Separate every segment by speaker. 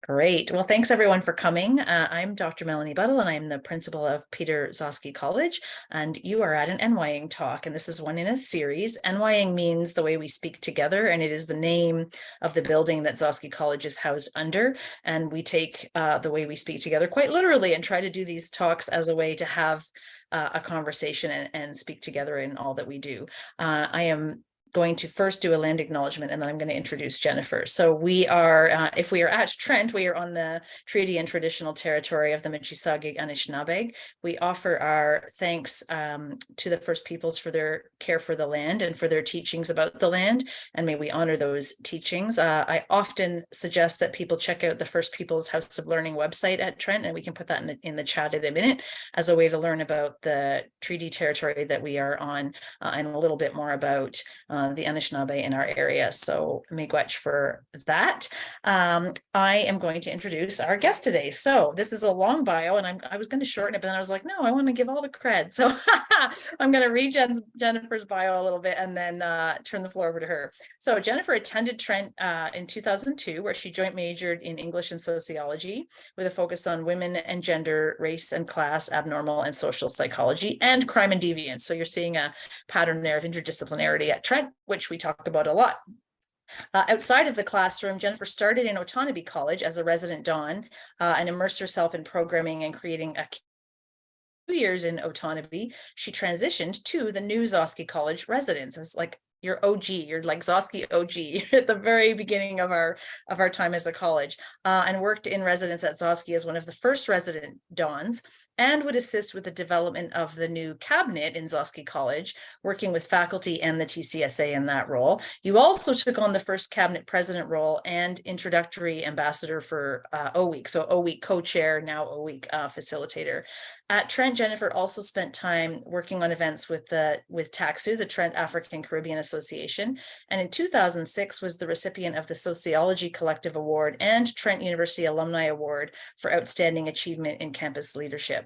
Speaker 1: Great. Well, thanks everyone for coming. I'm Dr. Melanie Buttle, and I'm the principal of Peter Zosky College. And you are at an Enwayaang talk, and this is one in a series. Enwayaang means the way we speak together, and it is the name of the building that Zosky College is housed under. And we take the way we speak together quite literally and try to do these talks as a way to have a conversation and speak together in all that we do. I am going to first do a land acknowledgement, and then I'm going to introduce Jennifer. So we are, if we are at Trent, we are on the treaty and traditional territory of the Mississauga Anishinaabe. We offer our thanks to the First Peoples for their care for the land and for their teachings about the land, and may we honor those teachings. I often suggest that people check out the First Peoples House of Learning website at Trent, and we can put that in the chat in a minute as a way to learn about the treaty territory that we are on and a little bit more about the Anishinaabe in our area. So miigwech for that. I am going to introduce our guest today. So this is a long bio, and I was going to shorten it, but then I was like, no, I want to give all the cred. So I'm going to read Jennifer's bio a little bit and then turn the floor over to her. So Jennifer attended Trent in 2002, where she joint majored in English and sociology with a focus on women and gender, race and class, abnormal and social psychology, and crime and deviance. So you're seeing a pattern there of interdisciplinarity at Trent, which we talk about a lot. Outside of the classroom, Jennifer started in Otonabee College as a resident Don and immersed herself in programming and creating a 2 years in Otonabee. She transitioned to the new Zosky College residence as like your OG, you're like Zosky OG at the very beginning of our time as a college, and worked in residence at Zosky as one of the first resident Dons, and would assist with the development of the new cabinet in Zosky College, working with faculty and the TCSA in that role. You also took on the first cabinet president role and introductory ambassador for O-Week. So O-Week co-chair, now O-Week facilitator. At Trent, Jennifer also spent time working on events with TACSU, the Trent African Caribbean Association, and in 2006 was the recipient of the Sociology Collective Award and Trent University Alumni Award for Outstanding Achievement in Campus Leadership.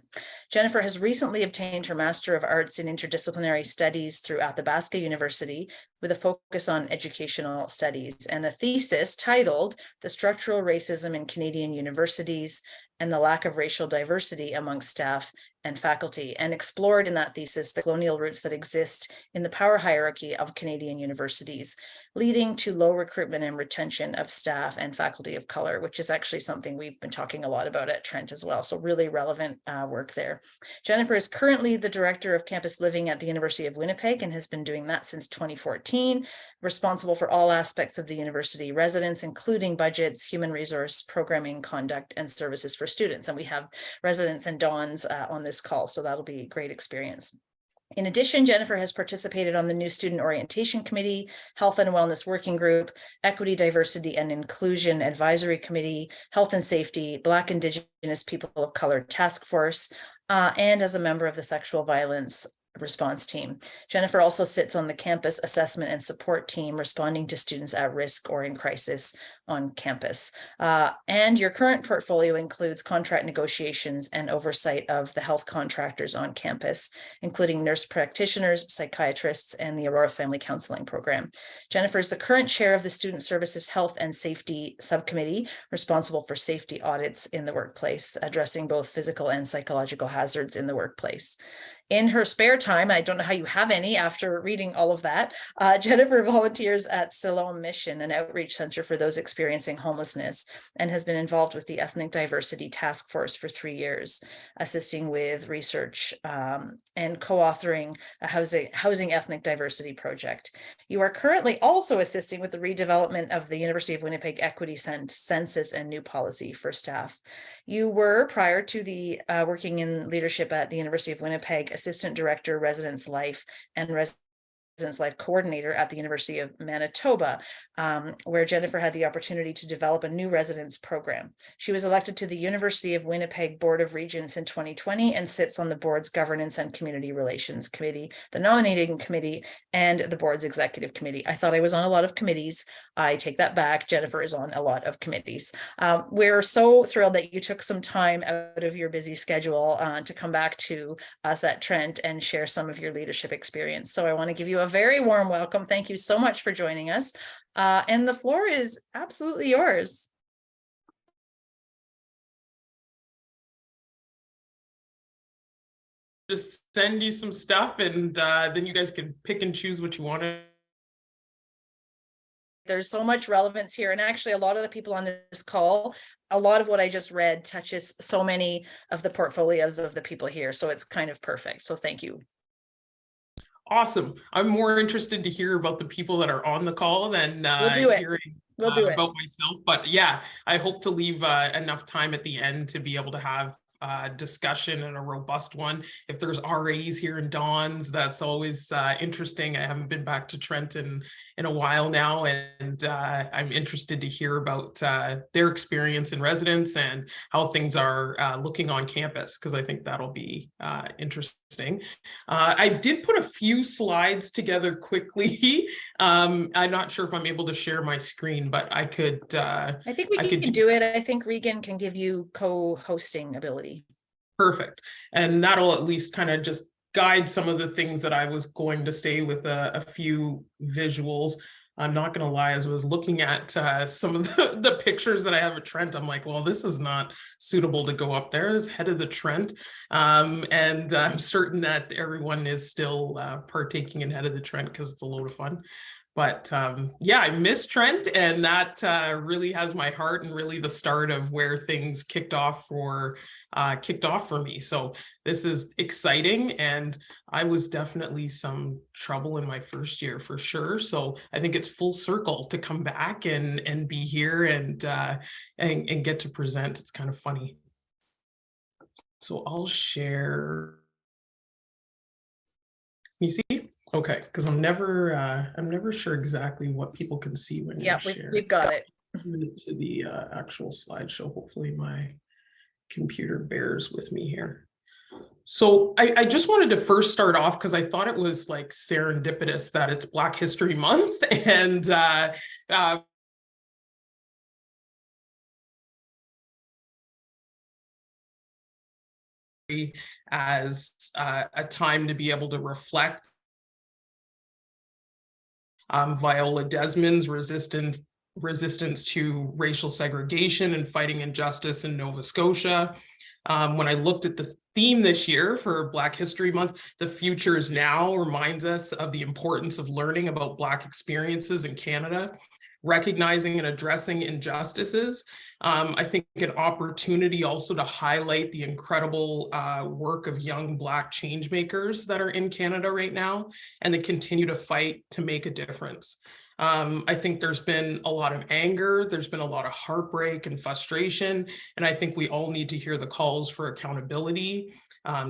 Speaker 1: Jennifer has recently obtained her Master of Arts in Interdisciplinary Studies through Athabasca University with a focus on educational studies and a thesis titled The Structural Racism in Canadian Universities and the Lack of Racial Diversity Amongst Staff and Faculty, and explored in that thesis the colonial roots that exist in the power hierarchy of Canadian universities, leading to low recruitment and retention of staff and faculty of color, which is actually something we've been talking a lot about at Trent as well. So really relevant work there. Jennifer is currently the Director of Campus Living at the University of Winnipeg and has been doing that since 2014, responsible for all aspects of the university residence, including budgets, human resource, programming, conduct, and services for students. And we have residents and Dons on this call, so that'll be a great experience. In addition, Jennifer has participated on the new Student Orientation Committee, Health and Wellness Working Group, Equity, Diversity and Inclusion Advisory Committee, Health and Safety, Black, Indigenous People of Color Task Force, and as a member of the Sexual Violence Response Team. Jennifer also sits on the Campus Assessment and Support Team, responding to students at risk or in crisis on campus. And your current portfolio includes contract negotiations and oversight of the health contractors on campus, including nurse practitioners, psychiatrists, and the Aurora Family Counseling Program. Jennifer is the current chair of the Student Services Health and Safety Subcommittee, responsible for safety audits in the workplace, addressing both physical and psychological hazards in the workplace. In her spare time, I don't know how you have any after reading all of that, Jennifer volunteers at Siloam Mission, an outreach center for those experiencing homelessness, and has been involved with the Ethnic Diversity Task Force for 3 years, assisting with research and co-authoring a housing ethnic diversity project. You are currently also assisting with the redevelopment of the University of Winnipeg Equity Census and new policy for staff. You were, prior to the working in leadership at the University of Winnipeg, Assistant Director, Residence Life and Residence Life Coordinator at the University of Manitoba, where Jennifer had the opportunity to develop a new residence program. She was elected to the University of Winnipeg Board of Regents in 2020 and sits on the board's Governance and Community Relations Committee, the Nominating Committee, and the board's Executive Committee. I thought I was on a lot of committees. I take that back. Jennifer is on a lot of committees. We're so thrilled that you took some time out of your busy schedule to come back to us at Trent and share some of your leadership experience. So I want to give you a very warm welcome. Thank you so much for joining us. And the floor is absolutely yours.
Speaker 2: just send you some stuff, and then you guys can pick and choose what you want to.
Speaker 1: There's so much relevance here. And actually, a lot of the people on this call, a lot of what I just read touches so many of the portfolios of the people here. So it's kind of perfect. So thank you.
Speaker 2: Awesome. I'm more interested to hear about the people that are on the call than
Speaker 1: We'll do it.
Speaker 2: hearing
Speaker 1: We'll do it.
Speaker 2: about myself. But yeah, I hope to leave enough time at the end to be able to have discussion, and a robust one. If there's RAs here in Dons, that's always interesting. I haven't been back to Trenton in a while now, and I'm interested to hear about their experience in residence and how things are looking on campus, because I think that'll be interesting. I did put a few slides together quickly. I'm not sure if I'm able to share my screen, but I could.
Speaker 1: I think we can do it. I think Regan can give you co-hosting ability.
Speaker 2: Perfect. And that'll at least kind of just guide some of the things that I was going to say with a few visuals. I'm not going to lie, as I was looking at some of the pictures that I have at Trent, I'm like, well, this is not suitable to go up there as head of the Trent. And I'm certain that everyone is still partaking in head of the Trent because it's a load of fun. But yeah, I miss Trent, and that really has my heart, and really the start of where things kicked off for me. So this is exciting, and I was definitely some trouble in my first year for sure. So I think it's full circle to come back and be here and get to present. It's kind of funny. So I'll share. Can you see? Okay, because I'm never sure exactly what people can see when you share.
Speaker 1: We've got it.
Speaker 2: To the actual slideshow. Hopefully my computer bears with me here. So I just wanted to first start off because I thought it was like serendipitous that it's Black History Month, and as a time to be able to reflect. Viola Desmond's resistance to racial segregation and fighting injustice in Nova Scotia. When I looked at the theme this year for Black History Month, The Future is Now, reminds us of the importance of learning about Black experiences in Canada, recognizing and addressing injustices. I think an opportunity also to highlight the incredible work of young Black change makers that are in Canada right now, and to continue to fight to make a difference. I think there's been a lot of anger, there's been a lot of heartbreak and frustration, and I think we all need to hear the calls for accountability,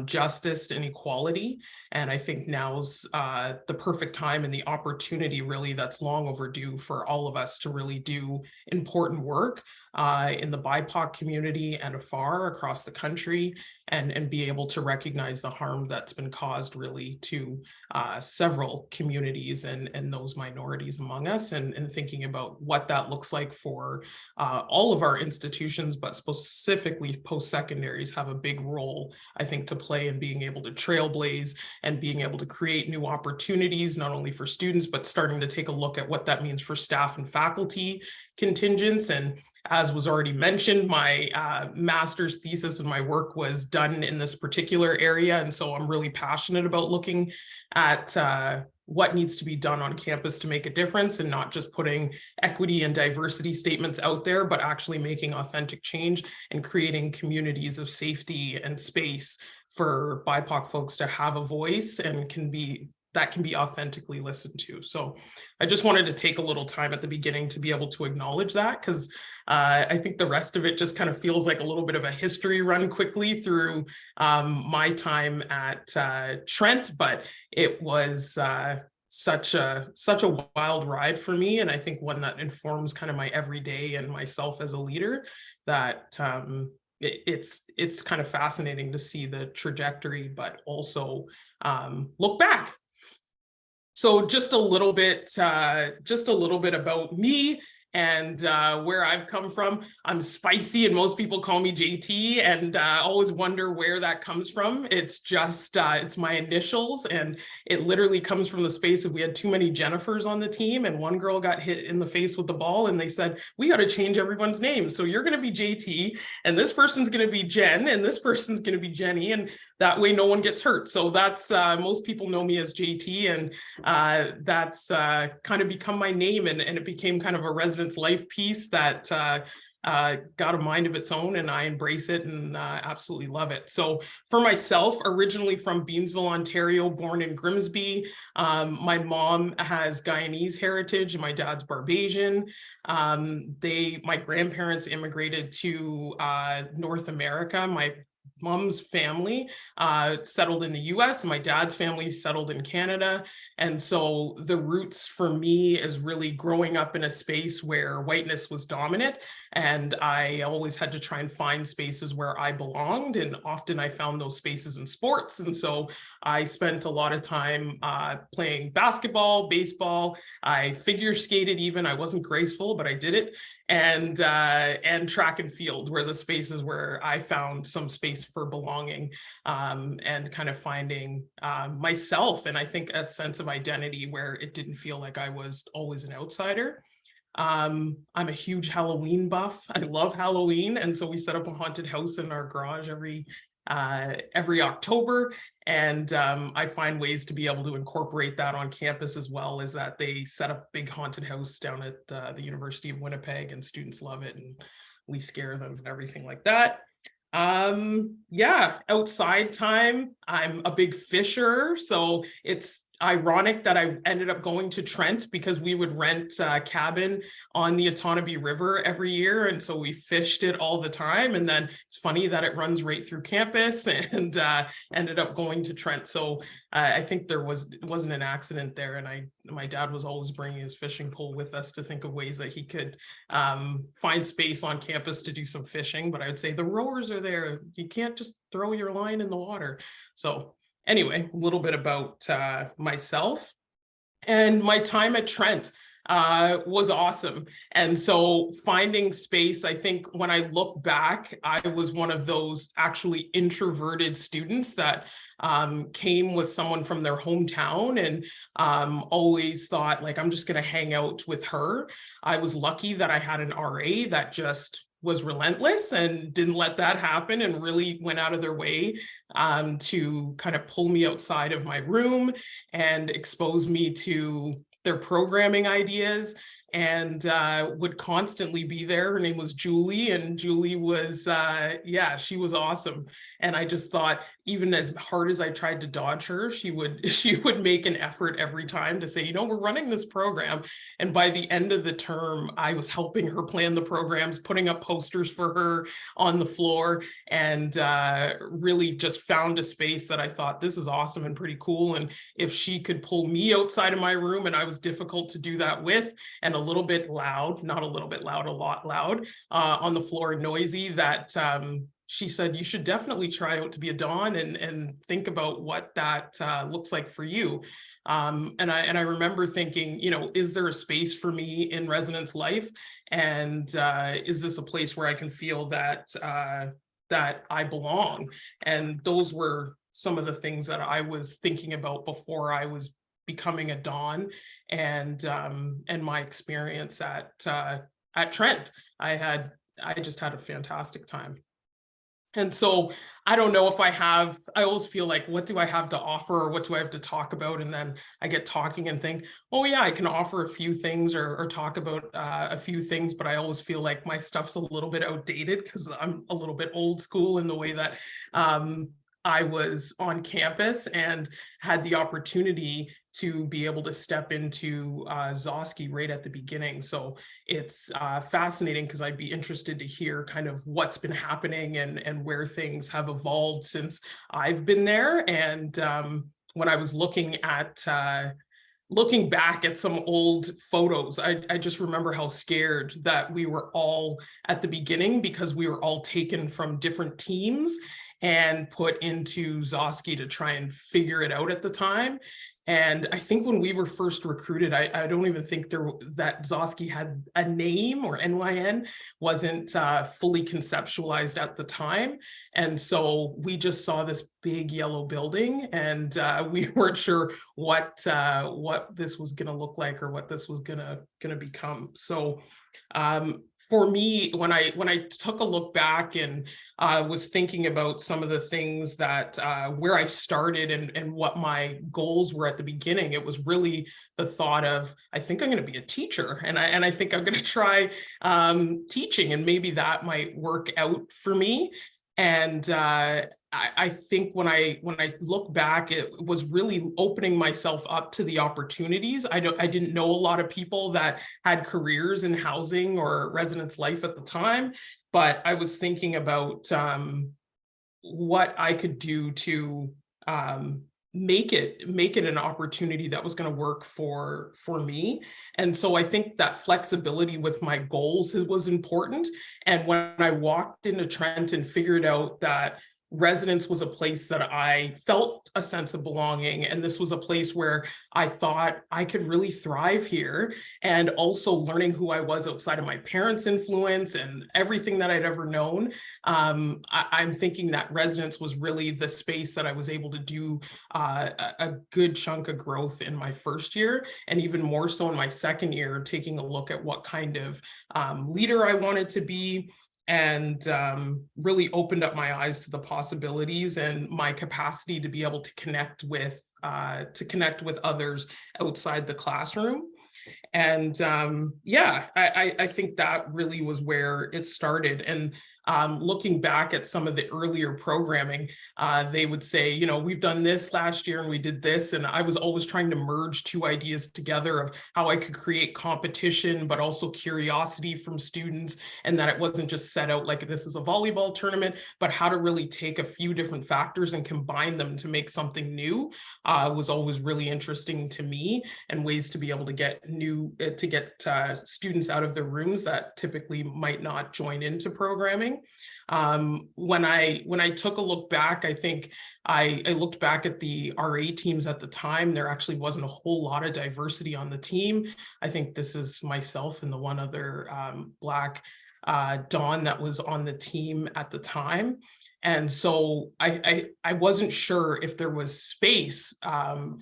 Speaker 2: justice, and equality. And I think now's the perfect time and the opportunity really that's long overdue for all of us to really do important work in the BIPOC community and afar across the country, and be able to recognize the harm that's been caused really to several communities and those minorities among us, and thinking about what that looks like for all of our institutions, but specifically post-secondaries have a big role, I think, to play in being able to trailblaze and being able to create new opportunities, not only for students, but starting to take a look at what that means for staff and faculty contingents. And as was already mentioned, my master's thesis and my work was done in this particular area. And so I'm really passionate about looking at what needs to be done on campus to make a difference, and not just putting equity and diversity statements out there, but actually making authentic change and creating communities of safety and space for BIPOC folks to have a voice and can be authentically listened to. So I just wanted to take a little time at the beginning to be able to acknowledge that, because I think the rest of it just kind of feels like a little bit of a history run quickly through my time at Trent, but it was such a wild ride for me, and I think one that informs kind of my everyday and myself as a leader, that it's kind of fascinating to see the trajectory, but also look back. So just a little bit about me And where I've come from, I'm spicy, and most people call me JT, and I always wonder where that comes from. It's just, it's my initials, and it literally comes from the space of we had too many Jennifers on the team, and one girl got hit in the face with the ball, and they said, we got to change everyone's name. So you're going to be JT, and this person's going to be Jen, and this person's going to be Jenny, and that way no one gets hurt. So that's, most people know me as JT, and that's kind of become my name, and it became kind of a residence life piece that got a mind of its own, and I embrace it and absolutely love it. So for myself, originally from Beamsville, Ontario, born in Grimsby, my mom has Guyanese heritage and my dad's Barbadian. My grandparents immigrated to North America. My mom's family settled in the US, and my dad's family settled in Canada. And so the roots for me is really growing up in a space where whiteness was dominant, and I always had to try and find spaces where I belonged, and often I found those spaces in sports. And so I spent a lot of time playing basketball, baseball. I figure skated even. I wasn't graceful, but I did it. And track and field were the spaces where I found some space for belonging, and kind of finding myself, and I think a sense of identity where it didn't feel like I was always an outsider. I'm a huge Halloween buff. I love Halloween, and so we set up a haunted house in our garage every October, and I find ways to be able to incorporate that on campus, as well as that they set up a big haunted house down at the University of Winnipeg, and students love it, and we scare them and everything like that. Yeah, outside time, I'm a big fisher, so it's ironic that I ended up going to Trent because we would rent a cabin on the Otonabee River every year, and so we fished it all the time. And then it's funny that it runs right through campus, and ended up going to Trent. So I think it wasn't an accident there, and my dad was always bringing his fishing pole with us to think of ways that he could find space on campus to do some fishing. But I would say the rowers are there. You can't just throw your line in the water. So anyway, a little bit about myself. And my time at Trent was awesome. And so finding space, I think when I look back, I was one of those actually introverted students that came with someone from their hometown, and always thought, like, I'm just going to hang out with her. I was lucky that I had an RA that just was relentless and didn't let that happen, and really went out of their way to kind of pull me outside of my room and expose me to their programming ideas, and would constantly be there. Her name was Julie, and Julie was, she was awesome. And I just thought, even as hard as I tried to dodge her, she would make an effort every time to say, we're running this program. And by the end of the term, I was helping her plan the programs, putting up posters for her on the floor, and really just found a space that I thought, this is awesome and pretty cool. And if she could pull me outside of my room, and I was difficult to do that with, and a little bit loud, not a little bit loud, a lot loud, on the floor, noisy, that she said, you should definitely try out to be a Don, and think about what that looks like for you. And I remember thinking, is there a space for me in residence life? And is this a place where I can feel that I belong? And those were some of the things that I was thinking about before I was becoming a Don, and my experience at Trent. I just had a fantastic time. And so I don't know if I always feel like, what do I have to offer, or what do I have to talk about? And then I get talking and think, oh yeah, I can offer a few things, or talk about a few things, but I always feel like my stuff's a little bit outdated because I'm a little bit old school in the way that I was on campus and had the opportunity to be able to step into Zosky right at the beginning. So it's fascinating, because I'd be interested to hear kind of what's been happening and where things have evolved since I've been there. And when I was looking back at some old photos, I just remember how scared that we were all at the beginning, because we were all taken from different teams and put into Zosky to try and figure it out at the time. And I think when we were first recruited, I don't even think that Zosky had a name, or NYN wasn't fully conceptualized at the time. And so we just saw this big yellow building, and we weren't sure what this was going to look like, or what this was going to become. So for me, when I took a look back and was thinking about some of the things that where I started and what my goals were at the beginning, it was really the thought of, I think I'm going to be a teacher, and I think I'm going to try teaching, and maybe that might work out for me. And I think when I look back, it was really opening myself up to the opportunities. I didn't know a lot of people that had careers in housing or residence life at the time, but I was thinking about what I could do to make it an opportunity that was going to work for me. And so I think that flexibility with my goals was important. And when I walked into Trent and figured out that residence was a place that I felt a sense of belonging, and this was a place where I thought I could really thrive here, and also learning who I was outside of my parents' influence and everything that I'd ever known, I'm thinking that residence was really the space that I was able to do a good chunk of growth in my first year, and even more so in my second year, taking a look at what kind of leader I wanted to be, and really opened up my eyes to the possibilities and my capacity to be able to connect with others outside the classroom. And yeah, I think that really was where it started. And looking back at some of the earlier programming, they would say, you know, we've done this last year and we did this. And I was always trying to merge two ideas together of how I could create competition, but also curiosity from students, and that it wasn't just set out like this is a volleyball tournament, but how to really take a few different factors and combine them to make something new was always really interesting to me, and ways to be able to get students out of their rooms that typically might not join into programming. When I took a look back, I think I looked back at the RA teams at the time. There actually wasn't a whole lot of diversity on the team. I think this is myself and the one other Black Dawn that was on the team at the time. And so I wasn't sure if there was space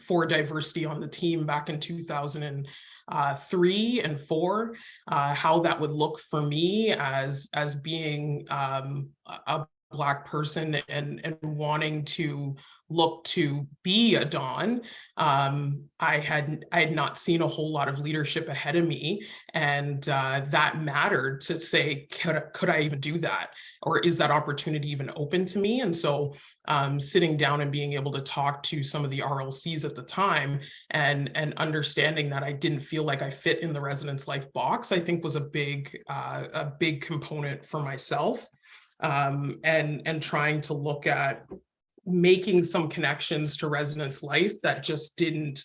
Speaker 2: for diversity on the team back in 2003 and 4, how that would look for me as being a Black person and wanting to look to be a Dawn. I had not seen a whole lot of leadership ahead of me, and that mattered to say, could I even do that, or is that opportunity even open to me? And so sitting down and being able to talk to some of the RLCs at the time, and understanding that I didn't feel like I fit in the residence life box, I think was a big component for myself, and trying to look at making some connections to residence life that just didn't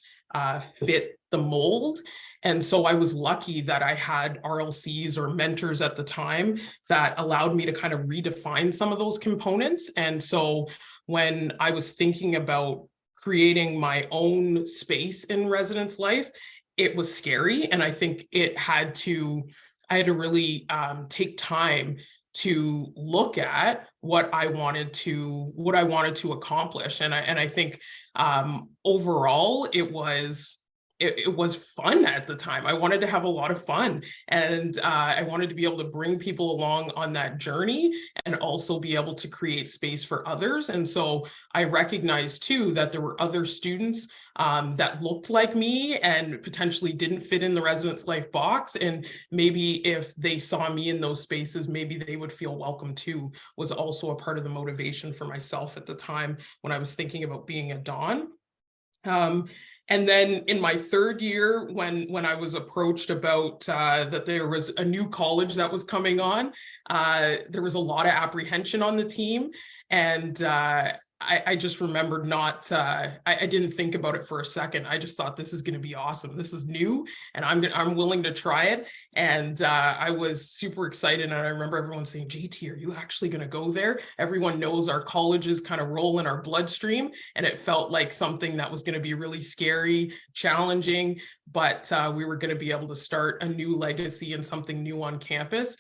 Speaker 2: fit the mold. And so I was lucky that I had RLCs or mentors at the time that allowed me to kind of redefine some of those components. And so when I was thinking about creating my own space in residence life, it was scary. And I think I had to really take time to look at what I wanted to accomplish. And I think overall it was fun at the time. I wanted to have a lot of fun, and I wanted to be able to bring people along on that journey, and also be able to create space for others. And so I recognized too that there were other students that looked like me and potentially didn't fit in the residence life box. And maybe if they saw me in those spaces, maybe they would feel welcome too, was also a part of the motivation for myself at the time when I was thinking about being a Dawn. And then in my third year, when I was approached about that there was a new college that was coming on, there was a lot of apprehension on the team. And I just remembered not, I didn't think about it for a second. I just thought this is going to be awesome. This is new and I'm willing to try it. And I was super excited. And I remember everyone saying, JT, are you actually going to go there? Everyone knows our colleges kind of roll in our bloodstream. And it felt like something that was going to be really scary, challenging, but we were going to be able to start a new legacy and something new on campus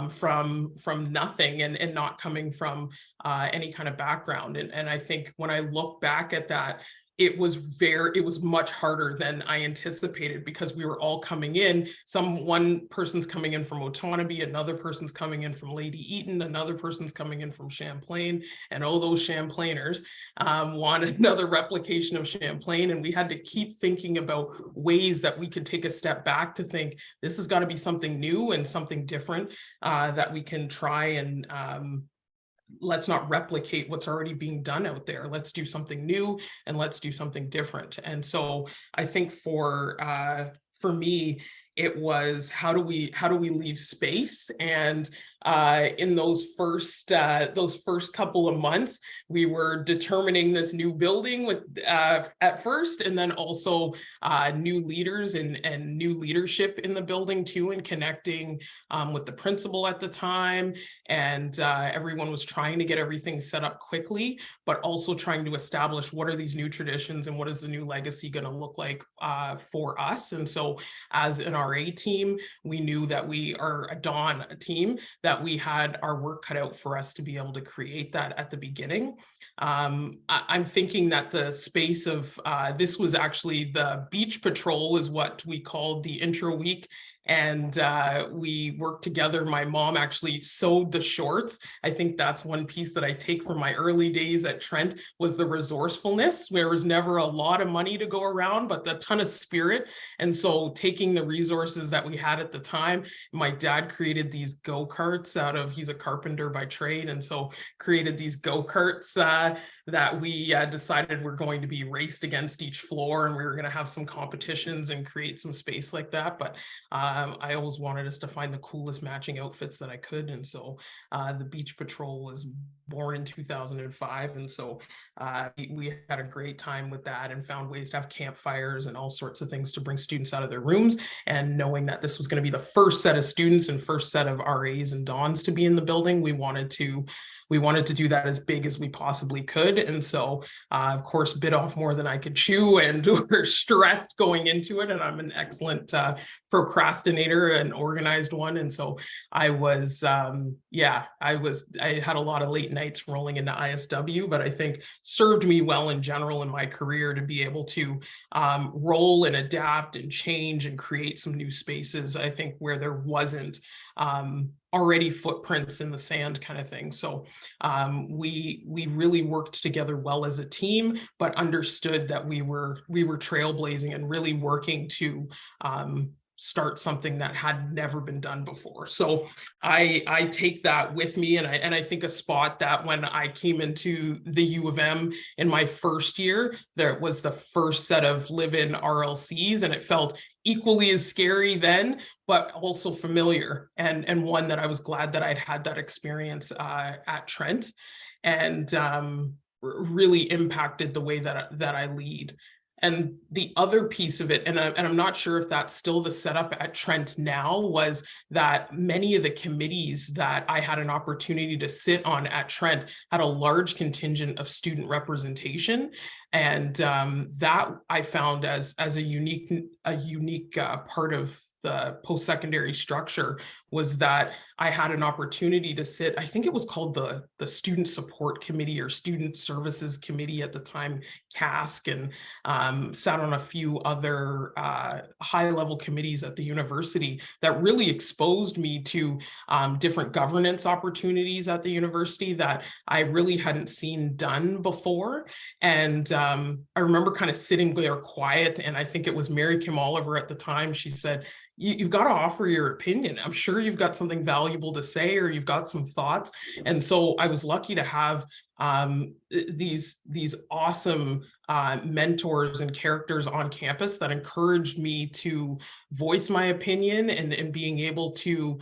Speaker 2: from nothing and not coming from any kind of background. And I think when I look back at that, it was much harder than I anticipated, because we were all coming in. One person's coming in from Otonabee, another person's coming in from Lady Eaton, another person's coming in from Champlain, and all those Champlainers wanted another replication of Champlain. And we had to keep thinking about ways that we could take a step back to think, this has got to be something new and something different that we can try and let's not replicate what's already being done out there. Let's do something new and let's do something different. And so I think for me, it was how do we leave space? And in those first couple of months, we were determining this new building with at first, and then also new leaders and new leadership in the building too, and connecting with the principal at the time. And everyone was trying to get everything set up quickly, but also trying to establish what are these new traditions and what is the new legacy going to look like for us. And so as an RA team, we knew that we are a Dawn team, that we had our work cut out for us to be able to create that at the beginning. I'm thinking that the space of, this was actually the beach patrol was what we called the intro week. And we worked together. My mom actually sewed the shorts. I think that's one piece that I take from my early days at Trent, was the resourcefulness. There was never a lot of money to go around, but a ton of spirit. And so taking the resources that we had at the time, my dad created these go-karts he's a carpenter by trade. And so created these go-karts that we decided were going to be raced against each floor, and we were going to have some competitions and create some space like that. But I always wanted us to find the coolest matching outfits that I could. And so the Beach Patrol was born in 2005. And so we had a great time with that and found ways to have campfires and all sorts of things to bring students out of their rooms. And knowing that this was going to be the first set of students and first set of RAs and Dons to be in the building, we wanted to do that as big as we possibly could. And so, of course, bit off more than I could chew, and we're stressed going into it. And I'm an excellent procrastinator and organized one. And so I had a lot of late nights rolling into ISW, but I think served me well in general in my career to be able to roll and adapt and change and create some new spaces, I think, where there wasn't already footprints in the sand kind of thing. So we really worked together well as a team, but understood that we were trailblazing and really working to start something that had never been done before. So I take that with me, and I think a spot that when I came into the U of M in my first year, there was the first set of live-in RLCs, and it felt equally as scary then, but also familiar, and one that I was glad that I'd had that experience at Trent, and really impacted the way that I lead. And the other piece of it, and I'm not sure if that's still the setup at Trent now, was that many of the committees that I had an opportunity to sit on at Trent had a large contingent of student representation. And that I found as a unique part of the post-secondary structure, was that I had an opportunity to sit, I think it was called the Student Support Committee or Student Services Committee at the time, CASC, and sat on a few other high-level committees at the university that really exposed me to different governance opportunities at the university that I really hadn't seen done before. And I remember kind of sitting there quiet, and I think it was Mary Kim Oliver at the time, she said, you've got to offer your opinion. I'm sure you've got something valuable to say, or you've got some thoughts. And so I was lucky to have these awesome mentors and characters on campus that encouraged me to voice my opinion and being able to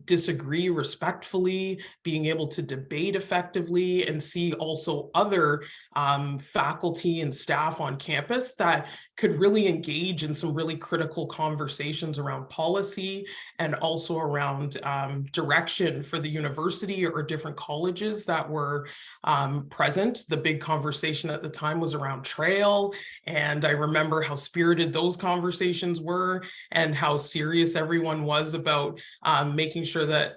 Speaker 2: disagree respectfully, being able to debate effectively, and see also other faculty and staff on campus that could really engage in some really critical conversations around policy and also around direction for the university or different colleges that were present. The big conversation at the time was around trail, and I remember how spirited those conversations were and how serious everyone was about making sure that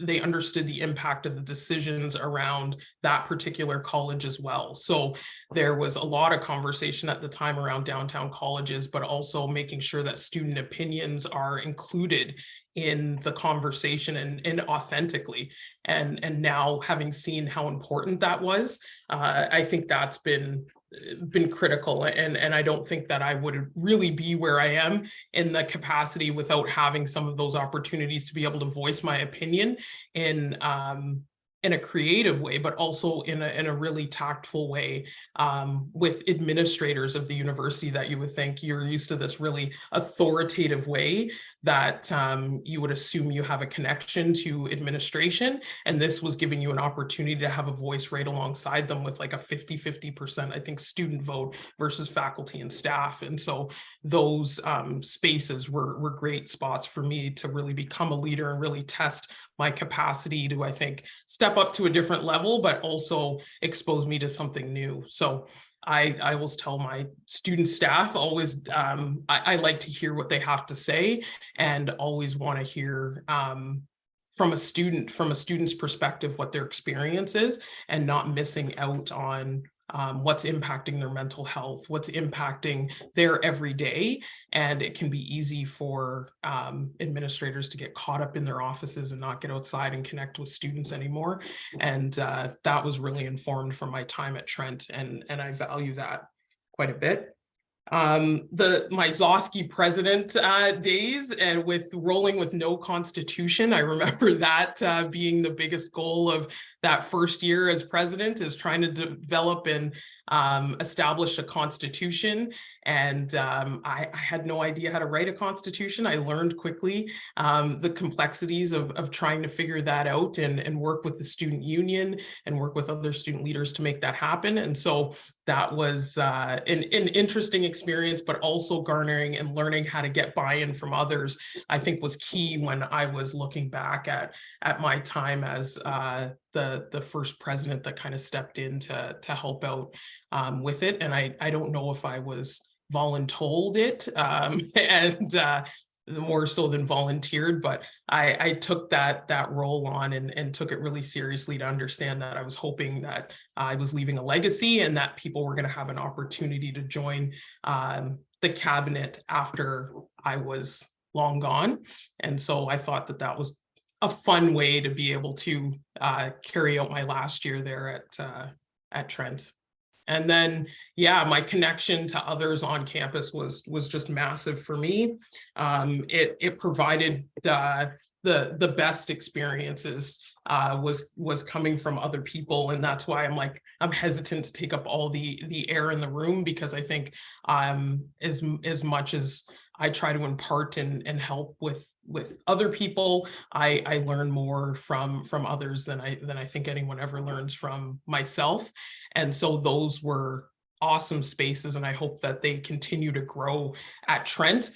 Speaker 2: they understood the impact of the decisions around that particular college as well. So there was a lot of conversation at the time around downtown colleges, but also making sure that student opinions are included in the conversation and authentically. And now, having seen how important that was, I think that's been critical, and I don't think that I would really be where I am in the capacity without having some of those opportunities to be able to voice my opinion in a creative way, but also in a really tactful way with administrators of the university that you would think you're used to this really authoritative way that you would assume you have a connection to administration. And this was giving you an opportunity to have a voice right alongside them with like a 50-50%, I think, student vote versus faculty and staff. And so those spaces were great spots for me to really become a leader and really test my capacity to, I think, step up to a different level, but also expose me to something new. So I always tell my student staff always, I like to hear what they have to say, and always want to hear from a student's perspective what their experience is, and not missing out on what's impacting their mental health, what's impacting their everyday. And it can be easy for administrators to get caught up in their offices and not get outside and connect with students anymore. And that was really informed from my time at Trent, and I value that quite a bit. My Zosky president days, and with rolling with no constitution, I remember that being the biggest goal of that first year as president, is trying to develop and establish a constitution. And I had no idea how to write a constitution. I learned quickly the complexities of trying to figure that out, and work with the student union and work with other student leaders to make that happen. And so that was an interesting experience, but also garnering and learning how to get buy-in from others, I think, was key when I was looking back at my time as the first president that kind of stepped in to help out with it. And I don't know if I was voluntold it and more so than volunteered, but I took that role on and took it really seriously, to understand that I was hoping that I was leaving a legacy, and that people were going to have an opportunity to join the cabinet after I was long gone. And so I thought that was a fun way to be able to carry out my last year there at Trent. And then, yeah, my connection to others on campus was just massive for me. It provided the best experiences was coming from other people, and that's why I'm hesitant to take up all the air in the room, because I think as much as I try to impart and help with other people, I learn more from others than I think anyone ever learns from myself. And so those were awesome spaces, and I hope that they continue to grow at Trent,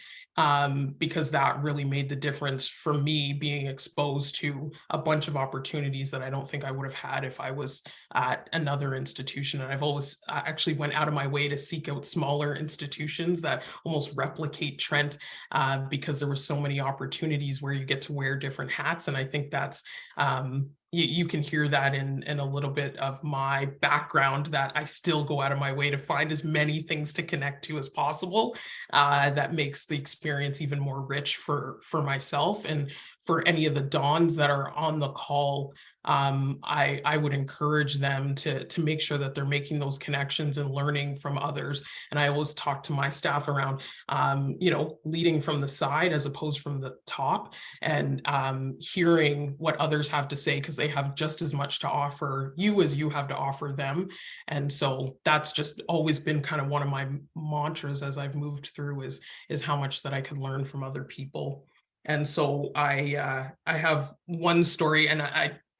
Speaker 2: because that really made the difference for me, being exposed to a bunch of opportunities that I don't think I would have had if I was at another institution. And I've always actually went out of my way to seek out smaller institutions that almost replicate Trent, because there were so many opportunities where you get to wear different hats. And I think that's you can hear that in a little bit of my background, that I still go out of my way to find as many things to connect to as possible. That makes the experience even more rich for myself, and for any of the Dons that are on the call. I would encourage them to make sure that they're making those connections and learning from others. And I always talk to my staff around, leading from the side as opposed from the top, and hearing what others have to say, because they have just as much to offer you as you have to offer them. And so that's just always been kind of one of my mantras as I've moved through, is how much that I could learn from other people. And so I have one story, and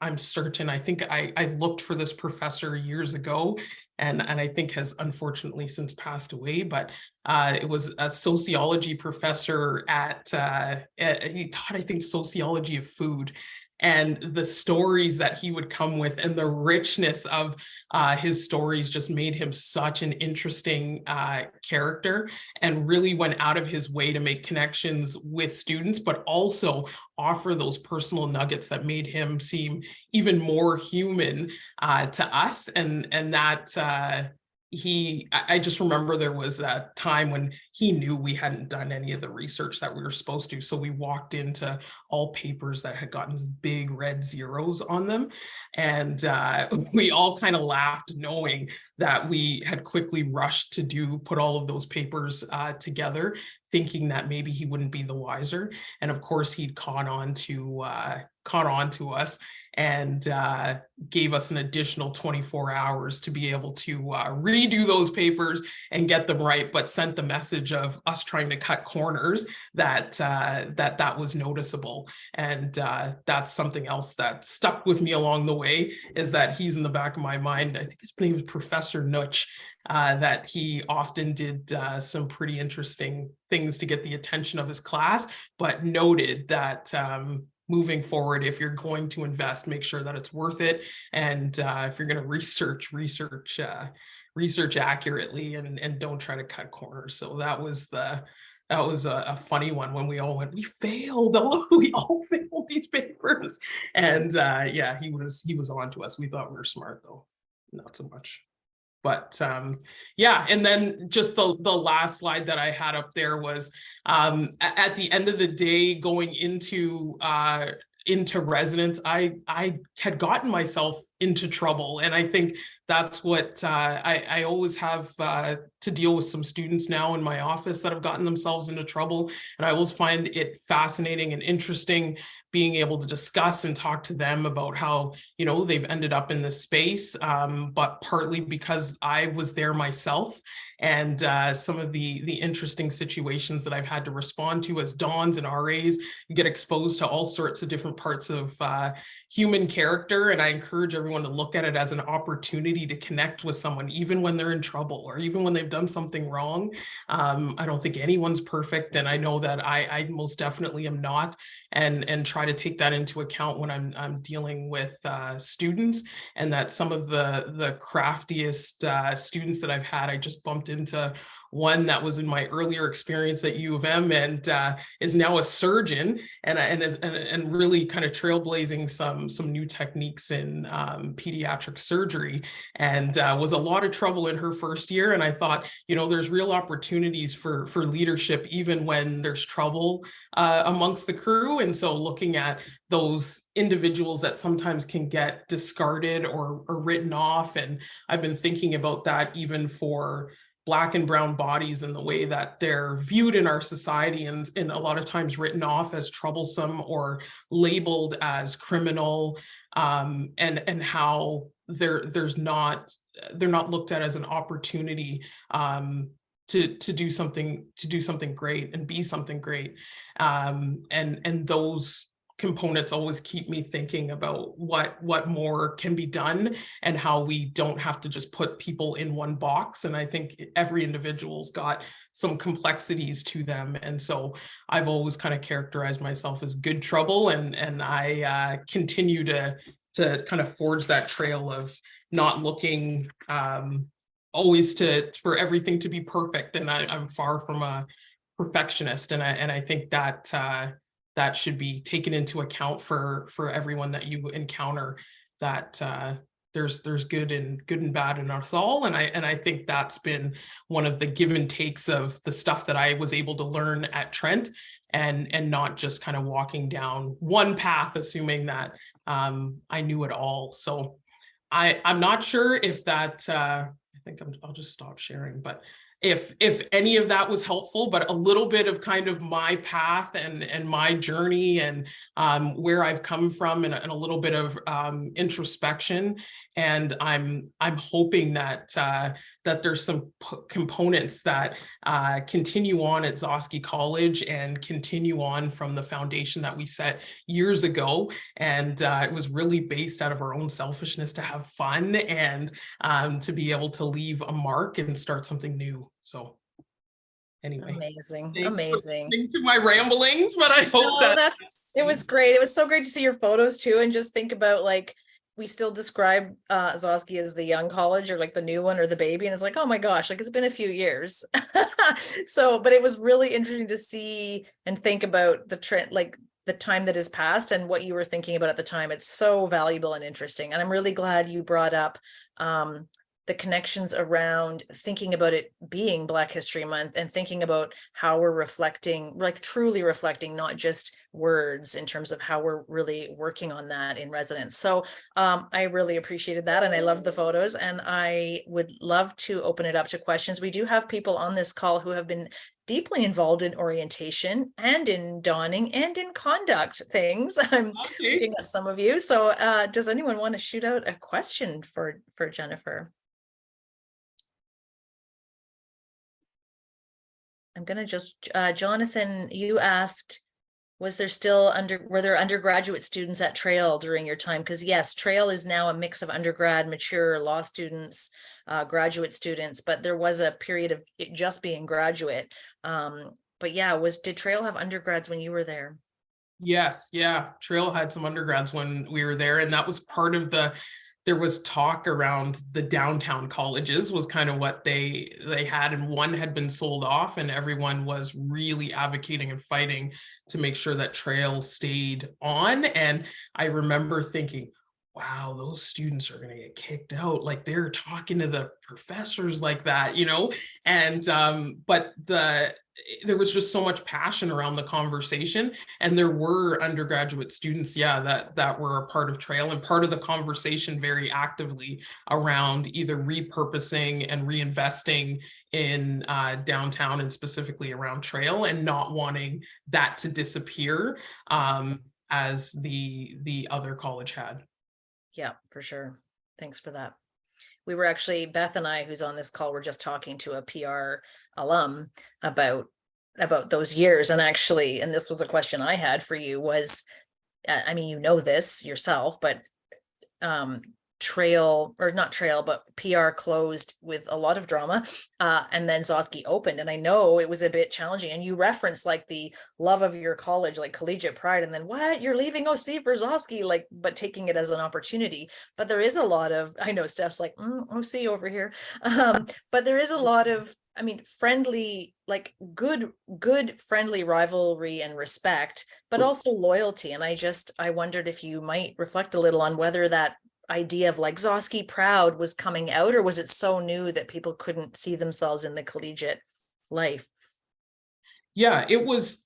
Speaker 2: I'm certain, I think I looked for this professor years ago, and I think has unfortunately since passed away, but it was a sociology professor he taught, I think, sociology of food. And the stories that he would come with and the richness of his stories just made him such an interesting character, and really went out of his way to make connections with students, but also offer those personal nuggets that made him seem even more human to us. And that I just remember there was a time when he knew we hadn't done any of the research that we were supposed to. So we walked into all papers that had gotten these big red zeros on them. And we all kind of laughed, knowing that we had quickly rushed to put all of those papers together, thinking that maybe he wouldn't be the wiser. And of course, he'd caught on to us, and gave us an additional 24 hours to be able to redo those papers and get them right, but sent the message of us trying to cut corners that was noticeable. And that's something else that stuck with me along the way, is that he's in the back of my mind. I think his name is Professor Nutch, that he often did some pretty interesting things to get the attention of his class, but noted that moving forward, if you're going to invest, make sure that it's worth it. And if you're going to research accurately, and don't try to cut corners. So that was a funny one, when we all went, we failed. We all failed these papers. And yeah, he was on to us. We thought we were smart, though. Not so much. But yeah, and then just the last slide that I had up there was at the end of the day, going into residence, I had gotten myself into trouble. And I think that's what I always have to deal with some students now in my office that have gotten themselves into trouble. And I always find it fascinating and interesting being able to discuss and talk to them about how, they've ended up in this space, but partly because I was there myself, and some of the interesting situations that I've had to respond to as dons and RAs. You get exposed to all sorts of different parts of human character, and I encourage everyone to look at it as an opportunity to connect with someone, even when they're in trouble or even when they've done something wrong. I don't think anyone's perfect, and I know that I most definitely am not, and try to take that into account when I'm dealing with students. And that some of the craftiest students that I've had, I just bumped into one that was in my earlier experience at U of M, and is now a surgeon, and really kind of trailblazing some new techniques in pediatric surgery, and was a lot of trouble in her first year. And I thought, there's real opportunities for leadership even when there's trouble amongst the crew. And so looking at those individuals that sometimes can get discarded or written off, and I've been thinking about that even for Black and brown bodies, and the way that they're viewed in our society, and a lot of times written off as troublesome or labeled as criminal, and how they're not looked at as an opportunity to do something great and be something great, and those components always keep me thinking about what more can be done, and how we don't have to just put people in one box. And I think every individual's got some complexities to them. And so I've always kind of characterized myself as good trouble, and I continue to kind of forge that trail of not looking always for everything to be perfect. And I'm far from a perfectionist, and I think that that should be taken into account for everyone that you encounter, that there's good and bad in us all. And I think that's been one of the give and takes of the stuff that I was able to learn at Trent, and not just kind of walking down one path assuming that I knew it all. So I'm not sure if that I think I'll just stop sharing, but if any of that was helpful, but a little bit of kind of my path and my journey and where I've come from, and a little bit of introspection. And I'm hoping that that there's some components that continue on at Zosky College and continue on from the foundation that we set years ago. And it was really based out of our own selfishness to have fun and to be able to leave a mark and start something new. So anyway,
Speaker 1: Amazing,
Speaker 2: thanks for
Speaker 1: amazing.
Speaker 2: listening to my ramblings, but I hope
Speaker 1: It was great. It was so great to see your photos too, and just think about, like, we still describe Zosky as the young college, or like the new one, or the baby, and it's like, oh my gosh, like it's been a few years. So, but it was really interesting to see and think about the trend, like the time that has passed and what you were thinking about at the time. It's so valuable and interesting, and I'm really glad you brought up the connections around thinking about it being Black History Month, and thinking about how we're reflecting, like truly reflecting, not just words, in terms of how we're really working on that in residence. So I really appreciated that, and I love the photos, and I would love to open it up to questions. We do have people on this call who have been deeply involved in orientation and in donning and in conduct things. I'm looking at some of you. So does anyone want to shoot out a question for Jennifer? I'm going to just, Jonathan, you asked, were there undergraduate students at Trail during your time? Because yes, Trail is now a mix of undergrad, mature law students, graduate students, but there was a period of it just being graduate. But yeah, did Trail have undergrads when you were there?
Speaker 2: Yes, yeah. Trail had some undergrads when we were there, and that was part of there was talk around the downtown colleges was kind of what they had, and one had been sold off, and everyone was really advocating and fighting to make sure that Trail stayed on. And I remember thinking, wow, those students are going to get kicked out. Like, they're talking to the professors like that, and but there was just so much passion around the conversation, and there were undergraduate students, that were a part of Trail and part of the conversation very actively around either repurposing and reinvesting in downtown, and specifically around Trail, and not wanting that to disappear as the other college had.
Speaker 1: Yeah, for sure. Thanks for that. We were actually, Beth and I, who's on this call, were just talking to a PR alum about those years. And actually, and this was a question I had for you, was, I mean, you know this yourself, but Trail, or not Trail, but PR closed with a lot of drama, and then Zosky opened, and I know it was a bit challenging. And you referenced like the love of your college, like collegiate pride, and then what, you're leaving OC for Zosky, like, but taking it as an opportunity. But there is a lot of, I know Steph's like OC over here, but there is a lot of, I mean, friendly, like good friendly rivalry and respect, but also loyalty. And I wondered if you might reflect a little on whether that idea of like Zosky proud was coming out, or was it so new that people couldn't see themselves in the collegiate life?
Speaker 2: Yeah, it was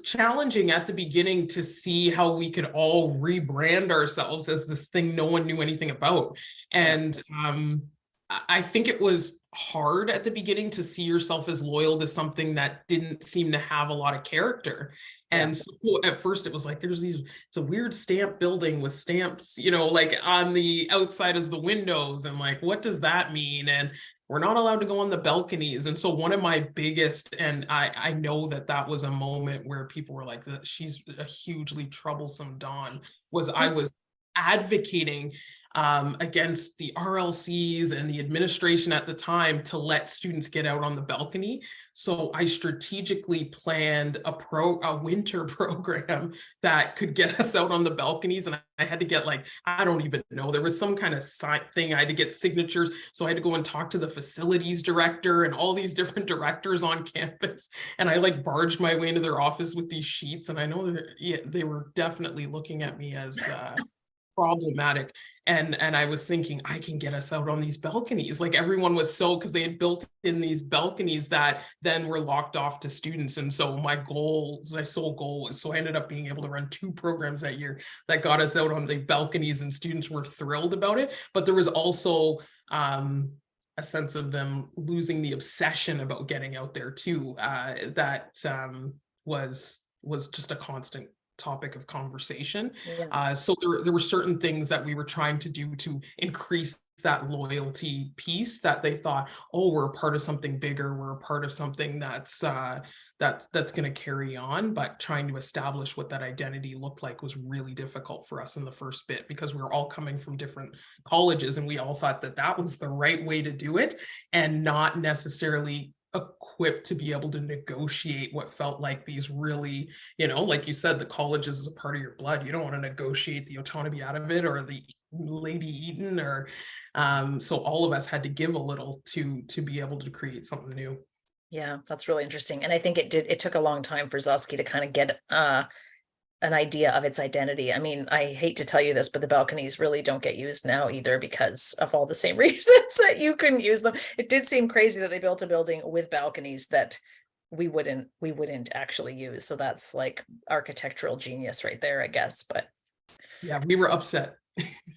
Speaker 2: challenging at the beginning to see how we could all rebrand ourselves as this thing no one knew anything about. And I think it was hard at the beginning to see yourself as loyal to something that didn't seem to have a lot of character. And so at first it was like, it's a weird stamp building with stamps, like on the outside as the windows. And like, what does that mean? And we're not allowed to go on the balconies. And so one of my biggest, and I know that was a moment where people were like, she's a hugely troublesome Dawn, was I was advocating against the RLCs and the administration at the time to let students get out on the balcony. So I strategically planned a winter program that could get us out on the balconies. And I had to get, like, I don't even know, there was some kind of thing. I had to get signatures. So I had to go and talk to the facilities director and all these different directors on campus. And I like barged my way into their office with these sheets. And I know they were definitely looking at me as problematic. And I was thinking, I can get us out on these balconies. Like, everyone was because they had built in these balconies that then were locked off to students. And so my sole goal was, so I ended up being able to run 2 programs that year that got us out on the balconies, and students were thrilled about it. But there was also a a sense of them losing the obsession about getting out there too. That was just a constant topic of conversation.
Speaker 1: Yeah.
Speaker 2: So there were certain things that we were trying to do to increase that loyalty piece, that they thought, oh, we're a part of something bigger, we're a part of something that's going to carry on. But trying to establish what that identity looked like was really difficult for us in the first bit, because we were all coming from different colleges and we all thought that that was the right way to do it, and not necessarily equipped to be able to negotiate what felt like these really, like you said, the colleges is a part of your blood. You don't want to negotiate the autonomy out of it, or the Lady Eaton, or so all of us had to give a little to be able to create something new.
Speaker 1: Yeah, that's really interesting. And I think it took a long time for Zosky to kind of get an idea of its identity. I mean, I hate to tell you this, but the balconies really don't get used now either, because of all the same reasons that you couldn't use them. It did seem crazy that they built a building with balconies that we wouldn't actually use. So that's like architectural genius right there, I guess. But
Speaker 2: yeah, we were upset.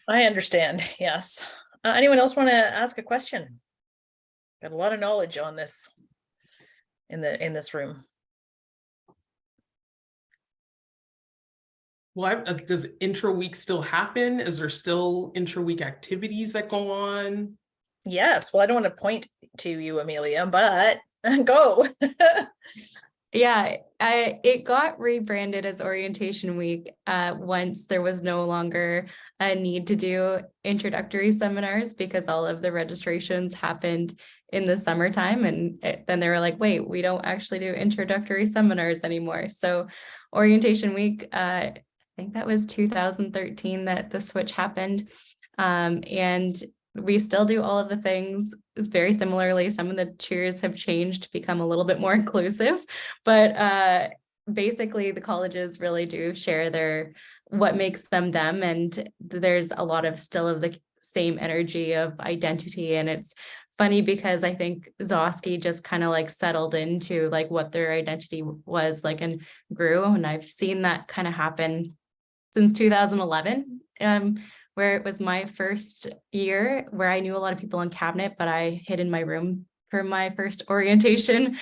Speaker 1: I understand. Yes. Anyone else want to ask a question? Got a lot of knowledge on this in this room.
Speaker 2: Well, does intro week still happen? Is there still intro week activities that go on?
Speaker 1: Yes. Well, I don't want to point to you, Amelia, but go.
Speaker 3: Yeah, it got rebranded as Orientation Week once there was no longer a need to do introductory seminars, because all of the registrations happened in the summertime. And then they were like, wait, we don't actually do introductory seminars anymore. So Orientation Week, I think that was 2013 that the switch happened. And we still do all of the things very similarly. Some of the cheers have changed to become a little bit more inclusive, but basically the colleges really do share what makes them them. And there's a lot of still of the same energy of identity. And it's funny because I think Zosky just kind of like settled into like what their identity was like and grew. And I've seen that kind of happen since 2011. Where it was my first year where I knew a lot of people in cabinet, but I hid in my room for my first orientation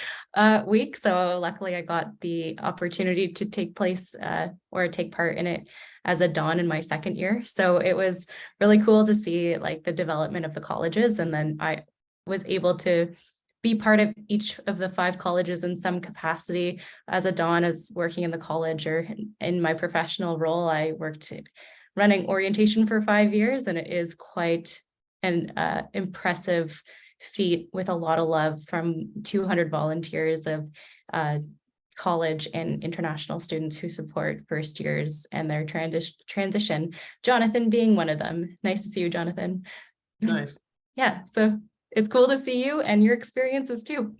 Speaker 3: week. So luckily I got the opportunity to take part in it as a Don in my second year. So it was really cool to see like the development of the colleges. And then I was able to be part of each of the 5 colleges in some capacity as a Don, as working in the college, or in my professional role. I worked running orientation for 5 years, and it is quite an impressive feat with a lot of love from 200 volunteers of college and international students who support first years and their transition. Jonathan being one of them. Nice to see you, Jonathan.
Speaker 2: Nice.
Speaker 3: Yeah, so it's cool to see you and your experiences too.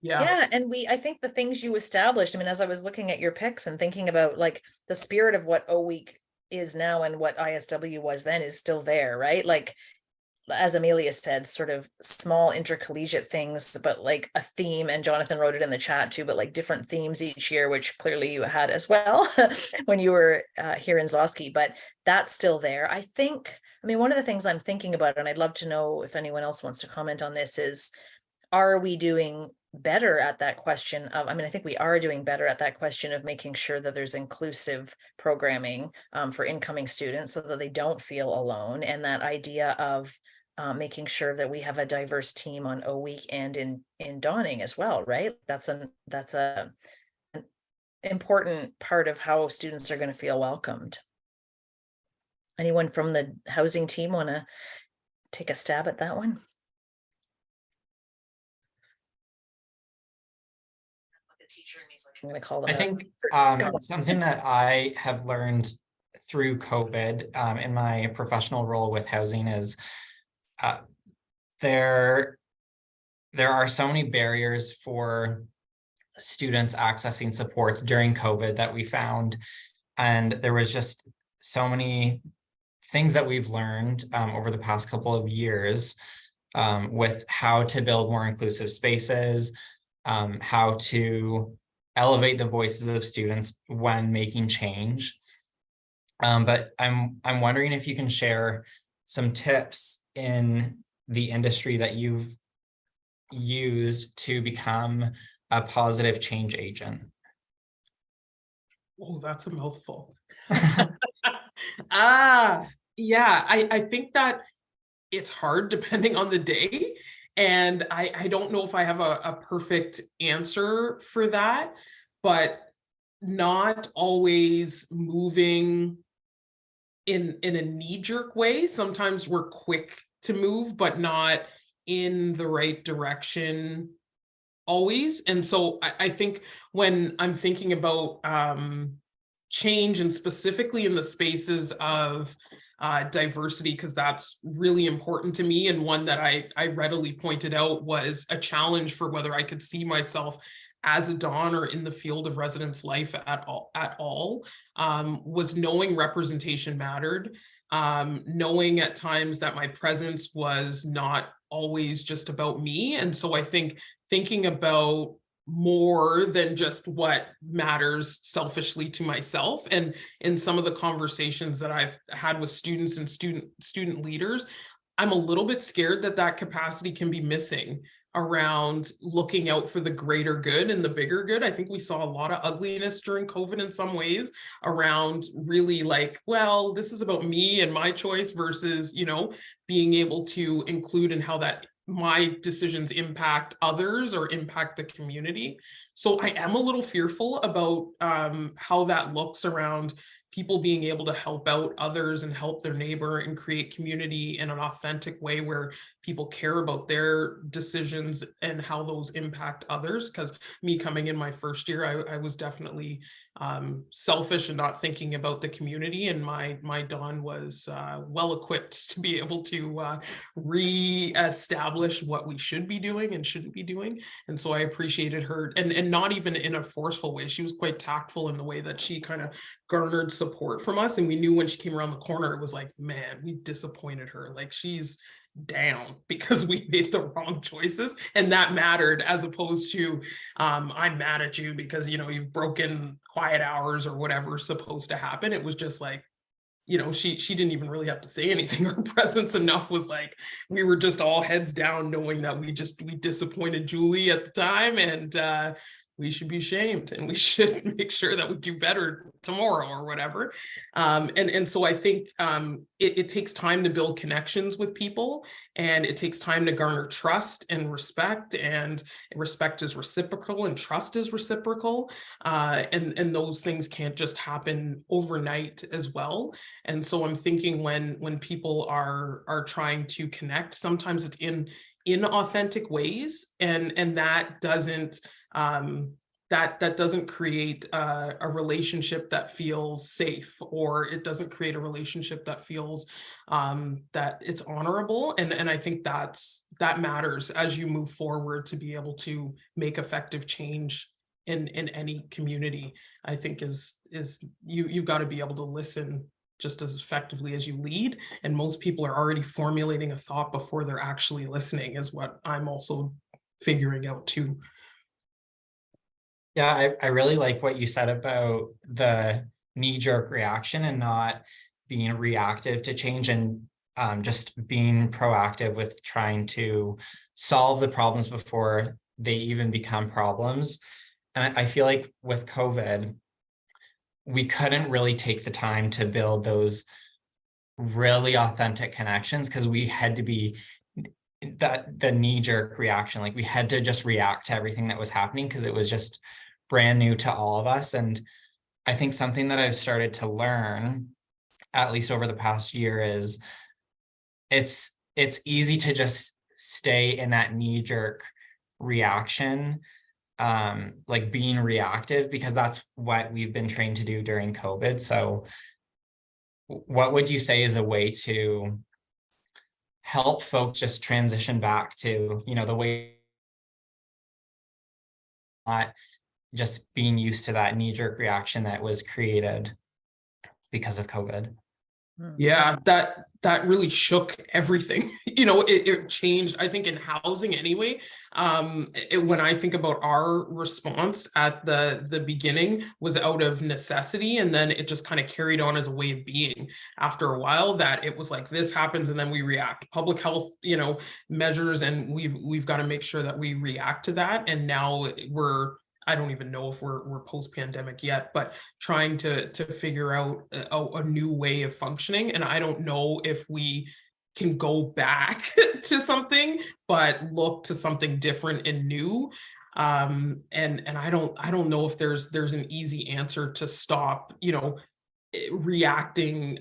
Speaker 1: Yeah. And I think the things you established, I mean, as I was looking at your picks and thinking about like the spirit of what O Week is now and what ISW was then is still there, right? Like, as Amelia said, sort of small intercollegiate things, but like a theme, and Jonathan wrote it in the chat too, but like different themes each year, which clearly you had as well when you were here in Zosky, but that's still there. I mean, one of the things I'm thinking about, and I'd love to know if anyone else wants to comment on this, is, are we doing better at that question of, I mean, I think we are doing better at that question of making sure that there's inclusive programming for incoming students so that they don't feel alone. And that idea of making sure that we have a diverse team on O Week and in Dawning as well, right? That's an important part of how students are going to feel welcomed. Anyone from the housing team want to take a stab at that one? Teacher, and he's like, I'm going to call them.
Speaker 4: I think something that I have learned through COVID in my professional role with housing is there are so many barriers for students accessing supports during COVID that we found, and there was just so many things that we've learned over the past couple of years with how to build more inclusive spaces, how to elevate the voices of students when making change. But I'm wondering if you can share some tips in the industry that you've used to become a positive change agent?
Speaker 2: Oh, that's a mouthful. Yeah, I think that it's hard depending on the day. And I don't know if I have a perfect answer for that, but not always moving in a knee-jerk way. Sometimes we're quick to move, but not in the right direction always. And so I think when I'm thinking about change, and specifically in the spaces of diversity, because that's really important to me, and one that I readily pointed out was a challenge for whether I could see myself as a Don or in the field of residence life at all, was knowing representation mattered, knowing at times that my presence was not always just about me. And so I think thinking about more than just what matters selfishly to myself. And in some of the conversations that I've had with students and student leaders, I'm a little bit scared that that capacity can be missing around looking out for the greater good and the bigger good. I think we saw a lot of ugliness during COVID in some ways, around really like, well, this is about me and my choice versus, being able to include in how that my decisions impact others or impact the community. So I am a little fearful about how that looks around people being able to help out others and help their neighbor and create community in an authentic way where people care about their decisions and how those impact others. Because me coming in my first year, I was definitely selfish and not thinking about the community. And my Don was well equipped to be able to re-establish what we should be doing and shouldn't be doing. And so I appreciated her, and not even in a forceful way. She was quite tactful in the way that she kind of garnered support from us. And we knew when she came around the corner, it was like, man, we disappointed her. Like, she's down because we made the wrong choices, and that mattered, as opposed to I'm mad at you because you've broken quiet hours or whatever's supposed to happen. It was just like, she didn't even really have to say anything. Her presence enough was like, we were just all heads down, knowing that we disappointed Julie at the time, and we should be ashamed, and we should make sure that we do better tomorrow or whatever. And so I think it takes time to build connections with people, and it takes time to garner trust and respect is reciprocal and trust is reciprocal. And those things can't just happen overnight as well. And so I'm thinking when people are trying to connect, sometimes it's in authentic ways, and that doesn't that doesn't create a relationship that feels safe, or it doesn't create a relationship that feels that it's honorable. And I think that matters as you move forward, to be able to make effective change in any community. I think is you've got to be able to listen just as effectively as you lead. And most people are already formulating a thought before they're actually listening, is what I'm also figuring out too.
Speaker 4: Yeah, I really like what you said about the knee-jerk reaction and not being reactive to change, and just being proactive with trying to solve the problems before they even become problems. And I feel like with COVID, we couldn't really take the time to build those really authentic connections, because we had to be the knee-jerk reaction. Like, we had to just react to everything that was happening because it was just brand new to all of us. And I think something that I've started to learn, at least over the past year, is it's easy to just stay in that knee-jerk reaction, like being reactive, because that's what we've been trained to do during COVID. So what would you say is a way to help folks just transition back to, the way, not just being used to that knee-jerk reaction that was created because of COVID?
Speaker 2: Yeah, that really shook everything. You know, it changed, I think, in housing anyway. When I think about our response at the beginning was out of necessity, and then it just kind of carried on as a way of being after a while, that it was like this happens and then we react. Public health, you know, measures, and we've got to make sure that we react to that. And now I don't even know if we're post-pandemic yet, but trying to figure out a new way of functioning. And I don't know if we can go back to something, but look to something different and new. And I don't know if there's an easy answer to stop, you know, reacting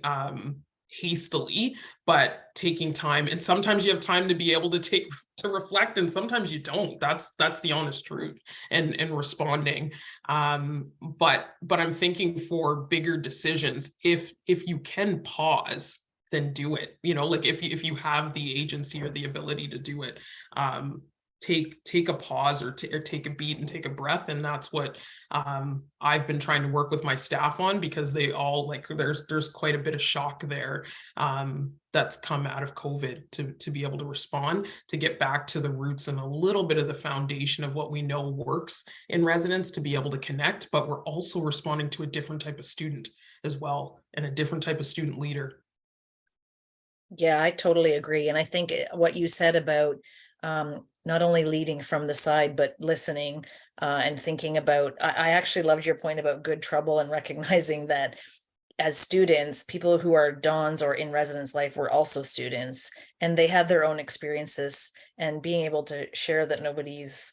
Speaker 2: hastily, but taking time. And sometimes you have time to be able to reflect, and sometimes you don't. That's the honest truth. And responding. But I'm thinking for bigger decisions, if you can pause, then do it. You know, like if you have the agency or the ability to do it, take a pause or take a beat and take a breath. And that's what I've been trying to work with my staff on, because they all, like, there's quite a bit of shock there that's come out of COVID to be able to respond, to get back to the roots and a little bit of the foundation of what we know works in residence, to be able to connect. But we're also responding to a different type of student as well, and a different type of student leader.
Speaker 1: Yeah, I totally agree. And I think what you said about not only leading from the side, but listening and thinking about, I actually loved your point about good trouble, and recognizing that as students, people who are dons or in residence life were also students, and they had their own experiences, and being able to share that nobody's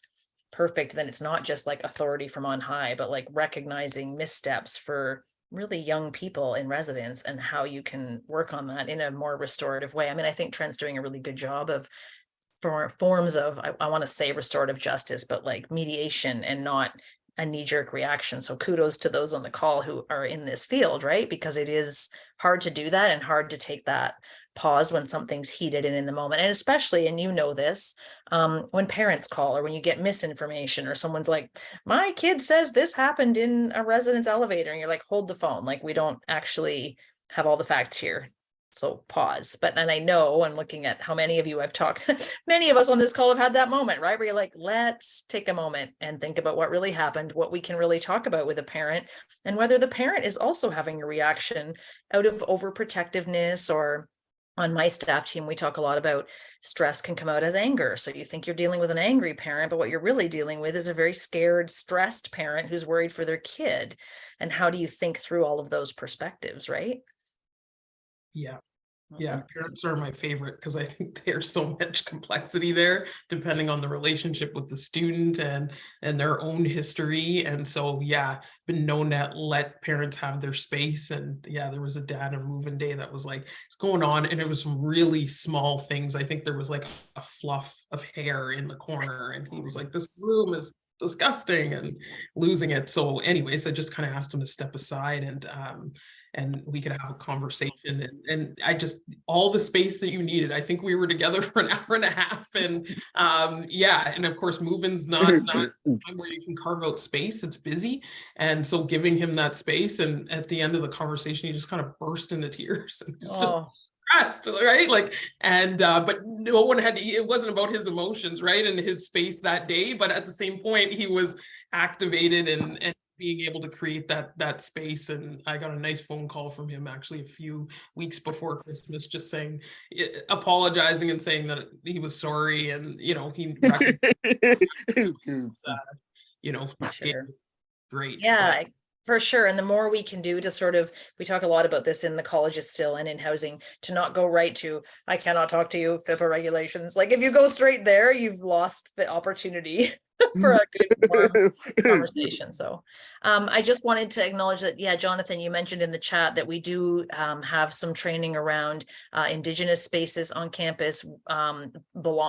Speaker 1: perfect, then it's not just like authority from on high, but like recognizing missteps for really young people in residence and how you can work on that in a more restorative way. I mean, I think Trent's doing a really good job of forms of, I want to say restorative justice, but like mediation and not a knee-jerk reaction. So kudos to those on the call who are in this field, right? Because it is hard to do that, and hard to take that pause when something's heated and in the moment. And especially, and you know this, when parents call, or when you get misinformation, or someone's like, my kid says this happened in a residence elevator, and you're like, hold the phone, like we don't actually have all the facts here. So pause. But then I know, I'm looking at how many of you I've talked, many of us on this call have had that moment, right? Where you're like, let's take a moment and think about what really happened, what we can really talk about with a parent, and whether the parent is also having a reaction out of overprotectiveness. Or on my staff team, we talk a lot about stress can come out as anger. So you think you're dealing with an angry parent, but what you're really dealing with is a very scared, stressed parent who's worried for their kid. And how do you think through all of those perspectives, right?
Speaker 2: Yeah.
Speaker 1: That's
Speaker 2: Yeah, parents are my favorite, because I think there's so much complexity there, depending on the relationship with the student and their own history. And so, yeah, been known to let parents have their space. And yeah, there was a dad on move-in day that was like, it's going on, and it was some really small things. I think there was like a fluff of hair in the corner, and he was like, this room is disgusting, and losing it. So anyways, I just kind of asked him to step aside, and we could have a conversation, and I just, all the space that you needed. I think we were together for an hour and a half, and yeah, and of course move-in's not a time where you can carve out space, it's busy. And so giving him that space, and at the end of the conversation, he just kind of burst into tears, and it's just stressed, right? Like, and but no one had to, it wasn't about his emotions, right, and his space that day, but at the same point he was activated and being able to create that space. And I got a nice phone call from him actually a few weeks before Christmas, just saying, apologizing and saying that he was sorry, and you know, he you know,
Speaker 1: sure.
Speaker 2: Great.
Speaker 1: Yeah, for sure. And the more we can do to sort of, we talk a lot about this in the colleges still and in housing, to not go right to, I cannot talk to you, FIPA regulations. Like if you go straight there, you've lost the opportunity for a good warm conversation. So I just wanted to acknowledge that, yeah, Jonathan, you mentioned in the chat that we do have some training around Indigenous spaces on campus,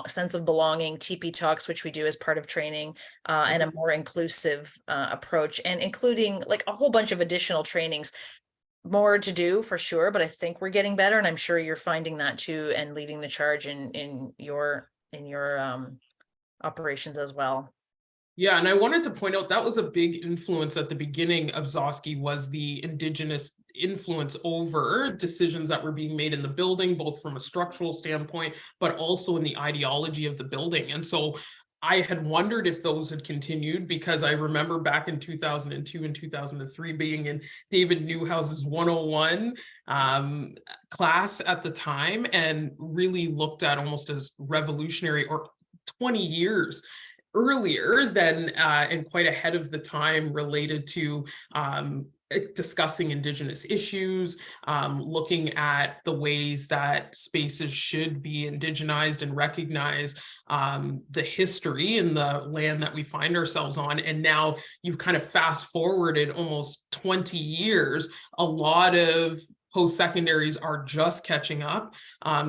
Speaker 1: sense of belonging, TP talks, which we do as part of training, and a more inclusive approach, and including like a whole bunch of additional trainings. More to do for sure, but I think we're getting better, and I'm sure you're finding that too, and leading the charge in your operations as well.
Speaker 2: Yeah, and I wanted to point out that was a big influence at the beginning of Zosky, was the Indigenous influence over decisions that were being made in the building, both from a structural standpoint, but also in the ideology of the building. And so I had wondered if those had continued, because I remember back in 2002 and 2003 being in David Newhouse's 101 class at the time, and really looked at almost as revolutionary, or 20 years earlier than and quite ahead of the time, related to discussing Indigenous issues, looking at the ways that spaces should be Indigenized and recognize the history and the land that we find ourselves on. And now you've kind of fast forwarded almost 20 years, a lot of post-secondaries are just catching up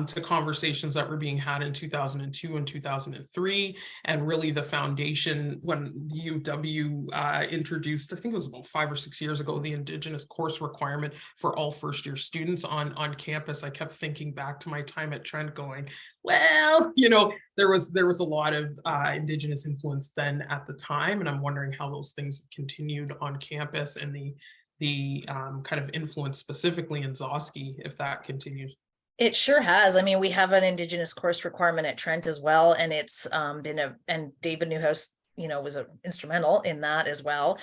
Speaker 2: to conversations that were being had in 2002 and 2003. And really the foundation, when the UW introduced, I think it was about 5 or 6 years ago, the Indigenous course requirement for all first-year students on campus, I kept thinking back to my time at Trent going, well, you know, there was a lot of Indigenous influence then at the time. And I'm wondering how those things have continued on campus, and the kind of influence specifically in Zosky, if that continues.
Speaker 1: It sure has. I mean, we have an Indigenous course requirement at Trent as well, and it's and David Newhouse, you know, was instrumental in that as well.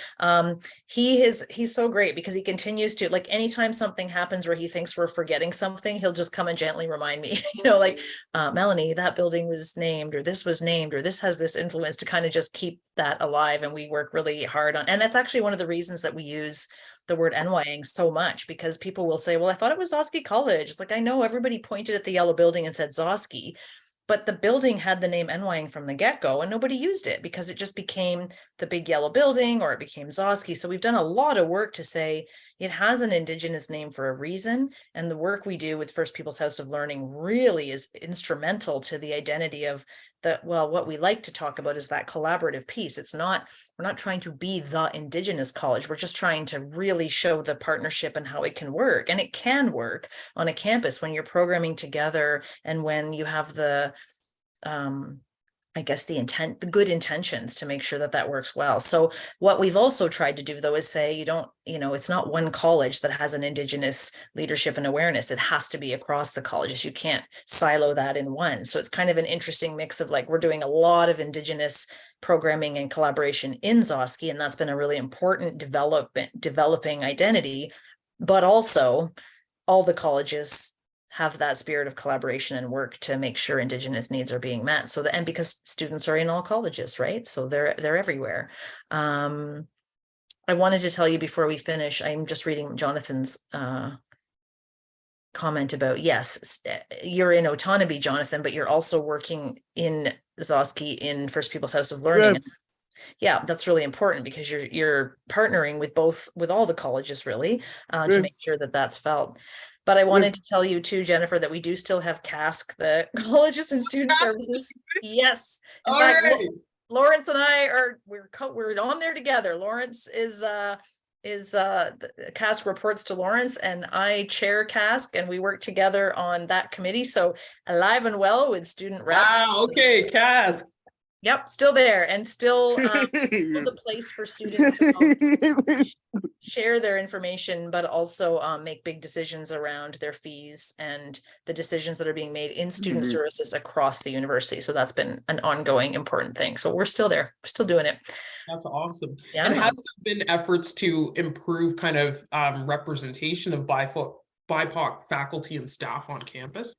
Speaker 1: He's so great, because he continues to, like, anytime something happens where he thinks we're forgetting something, he'll just come and gently remind me, you know, like, Melanie, that building was named, or this was named, or this has this influence, to kind of just keep that alive. And we work really hard on, and that's actually one of the reasons that we use the word Enwayaang so much, because people will say, well, I thought it was Zosky College. It's like, I know everybody pointed at the yellow building and said Zosky, but the building had the name Enwayaang from the get-go, and nobody used it because it just became the big yellow building, or it became Zosky. So we've done a lot of work to say it has an Indigenous name for a reason. And the work we do with First Peoples House of Learning really is instrumental to the identity of the, well, what we like to talk about is that collaborative piece. It's not, we're not trying to be the Indigenous college. We're just trying to really show the partnership and how it can work. And it can work on a campus when you're programming together, and when you have the, I guess the good intentions to make sure that that works well. So what we've also tried to do, though, is say, it's not one college that has an Indigenous leadership and awareness. It has to be across the colleges. You can't silo that in one. So it's kind of an interesting mix of, like, we're doing a lot of Indigenous programming and collaboration in Zosky, and that's been a really important developing identity, but also all the colleges have that spirit of collaboration and work to make sure Indigenous needs are being met. So and because students are in all colleges, right? So they're everywhere. I wanted to tell you before we finish, I'm just reading Jonathan's comment about, yes, you're in Otonabee, Jonathan, but you're also working in Zosky in First Peoples House of Learning. Yes. Yeah, that's really important, because you're partnering with all the colleges, really, to make sure that that's felt. But I wanted to tell you too, Jennifer, that we do still have CASC, the Colleges and Student Services. Yes. In fact, right. Lawrence and I we're on there together. Lawrence is CASC reports to Lawrence, and I chair CASC, and we work together on that committee. So alive and well with student rep.
Speaker 2: Wow. Okay, CASC.
Speaker 1: Yep, still there, and still the place for students to share their information, but also make big decisions around their fees and the decisions that are being made in student services across the university. So that's been an ongoing important thing. So we're still there, we're still doing it.
Speaker 2: That's awesome.
Speaker 1: Yeah.
Speaker 2: And has there been efforts to improve kind of representation of BIPOC faculty and staff on campus?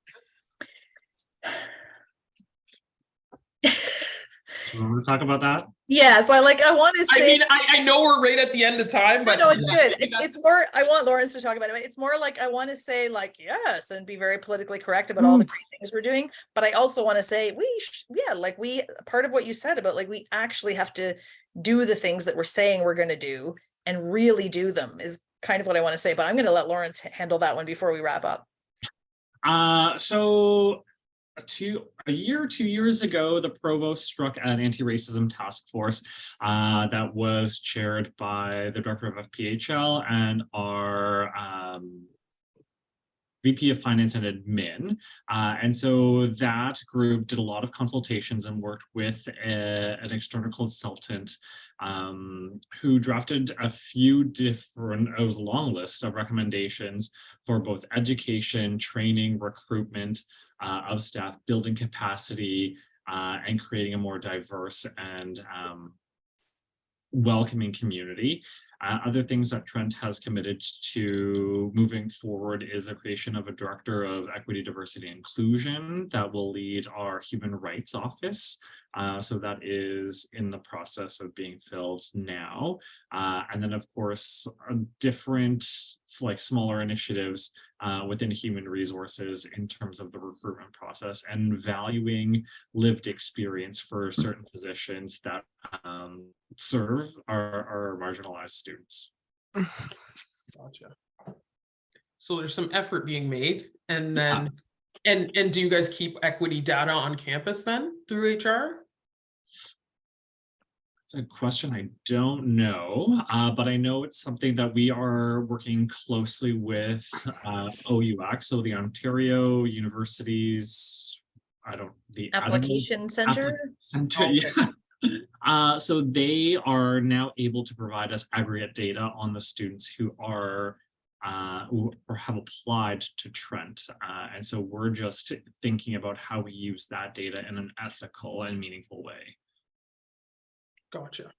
Speaker 5: Do you want to talk about that?
Speaker 1: Yeah, so I want to say,
Speaker 2: I mean, I know we're right at the end of time, but
Speaker 1: no, it's good. It's more, I want Lawrence to talk about it. It's more like, I want to say, like, yes, and be very politically correct about all the great things we're doing. But I also want to say, part of what you said about, like, we actually have to do the things that we're saying we're going to do and really do them is kind of what I want to say. But I'm going to let Lawrence handle that one before we wrap up.
Speaker 5: So 2 years ago, the provost struck an anti-racism task force that was chaired by the director of FPHL and our VP of Finance and Admin. And so that group did a lot of consultations and worked with an external consultant who drafted a few different, it was a long list of recommendations for both education, training, recruitment of staff, building capacity, and creating a more diverse and welcoming community. Other things that Trent has committed to moving forward is the creation of a director of equity, diversity, and inclusion that will lead our human rights office. So that is in the process of being filled now. And then, of course, different like smaller initiatives within human resources in terms of the recruitment process and valuing lived experience for certain positions that serve our marginalized students.
Speaker 2: Gotcha. So there's some effort being made, and then and do you guys keep equity data on campus then through HR?
Speaker 5: It's a question I don't know, but I know it's something that we are working closely with OUAC, so the Ontario Universities,
Speaker 1: Application Center.
Speaker 5: Yeah. So they are now able to provide us aggregate data on the students who are or have applied to Trent. And so we're just thinking about how we use that data in an ethical and meaningful way.
Speaker 2: Gotcha.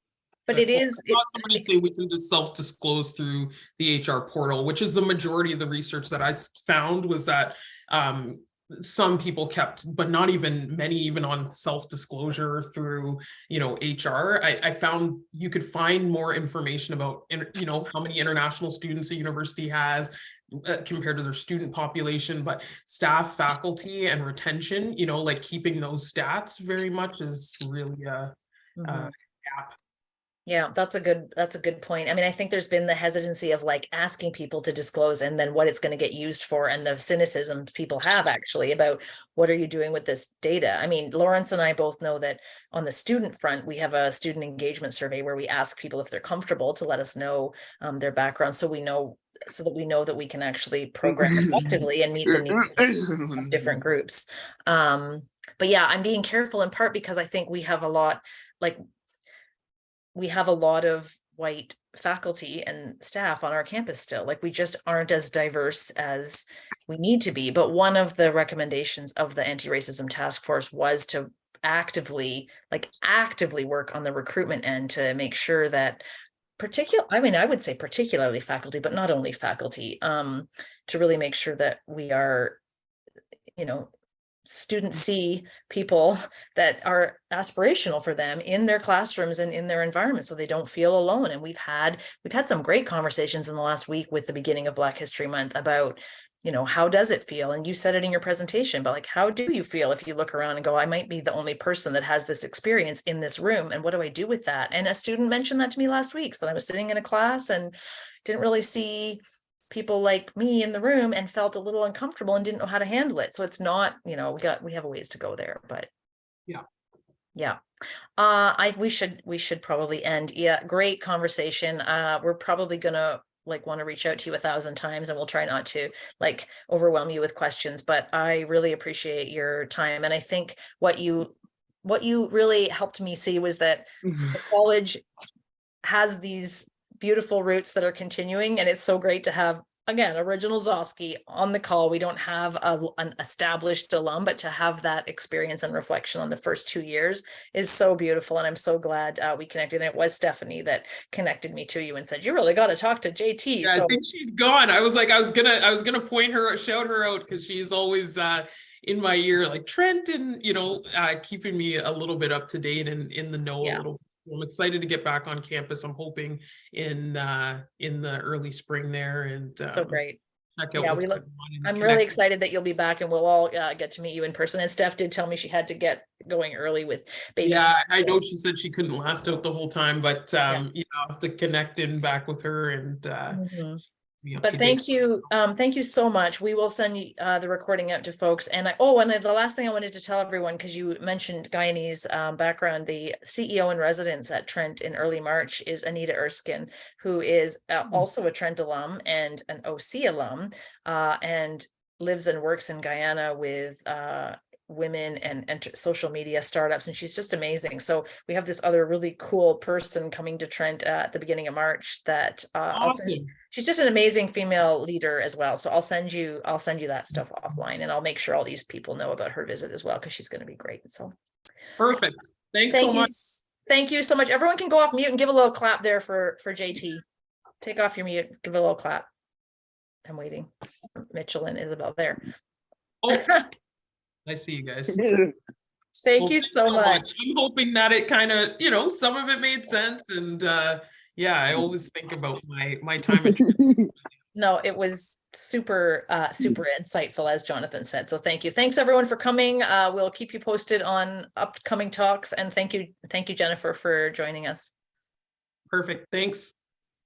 Speaker 1: But it is.
Speaker 2: Somebody say we can just self-disclose through the HR portal, which is the majority of the research that I found was that some people kept, but not even many, even on self-disclosure through, HR. I found you could find more information about, how many international students a university has compared to their student population, but staff, faculty, and retention, like keeping those stats very much is really a gap.
Speaker 1: Yeah, that's a good point. I mean, I think there's been the hesitancy of like asking people to disclose and then what it's going to get used for, and the cynicism people have actually about what are you doing with this data. I mean, Lawrence and I both know that on the student front, we have a student engagement survey where we ask people if they're comfortable to let us know their background, so that we know that we can actually program effectively and meet the needs of different groups. But yeah, I'm being careful in part because I think we have a lot of white faculty and staff on our campus still. Like, we just aren't as diverse as we need to be. But one of the recommendations of the anti-racism task force was to actively work on the recruitment end to make sure that I would say particularly faculty, but not only faculty, to really make sure that we are, students see people that are aspirational for them in their classrooms and in their environment, so they don't feel alone. And we've had some great conversations in the last week with the beginning of Black History Month about, how does it feel? And you said it in your presentation, but like, how do you feel if you look around and go, I might be the only person that has this experience in this room, and what do I do with that? And a student mentioned that to me last week. So I was sitting in a class and didn't really see people like me in the room and felt a little uncomfortable and didn't know how to handle it. So it's not, we have a ways to go there, but yeah. We should probably end. Yeah, great conversation. We're probably gonna want to reach out to you 1,000 times, and we'll try not to overwhelm you with questions, but I really appreciate your time. And I think what you really helped me see was that the college has these beautiful roots that are continuing, and it's so great to have, again, Original Zosky on the call. We don't have an established alum, but to have that experience and reflection on the first 2 years is so beautiful. And I'm so glad we connected. And it was Stephanie that connected me to you and said, you really got to talk to JT.
Speaker 2: Yeah, so I think she's gone. I was gonna point her, shout her out, because she's always in my ear, like Trent, and keeping me a little bit up to date and in the know a little bit. I'm excited to get back on campus. I'm hoping in the early spring there, and
Speaker 1: so great.
Speaker 2: Check out what's going on
Speaker 1: I'm really excited that you'll be back, and we'll all get to meet you in person. And Steph did tell me she had to get going early with baby.
Speaker 2: Yeah, I know she said she couldn't last out the whole time, but I'll have to connect in back with her and. But
Speaker 1: thank you so much. We will send the recording out to folks. And the last thing I wanted to tell everyone, because you mentioned Guyanee's background, the CEO in residence at Trent in early March is Anita Erskine, who is also a Trent alum and an OC alum, and lives and works in Guyana with women and social media startups, and she's just amazing. So we have this other really cool person coming to Trent at the beginning of March that she's just an amazing female leader as well. So I'll send you that stuff offline, and I'll make sure all these people know about her visit as well, because she's going to be great. So
Speaker 2: perfect. Thanks so much.
Speaker 1: Thank you so much. Everyone can go off mute and give a little clap there for JT. Take off your mute, give a little clap. I'm waiting. Mitchell and Isabel there.
Speaker 2: Oh, I see you guys.
Speaker 1: Thank you so much.
Speaker 2: I'm hoping that it kind of, some of it made sense. And yeah, I always think about my time.
Speaker 1: No, it was super insightful, as Jonathan said. So thank you. Thanks everyone for coming. We'll keep you posted on upcoming talks. And thank you, Jennifer, for joining us.
Speaker 2: Perfect. Thanks.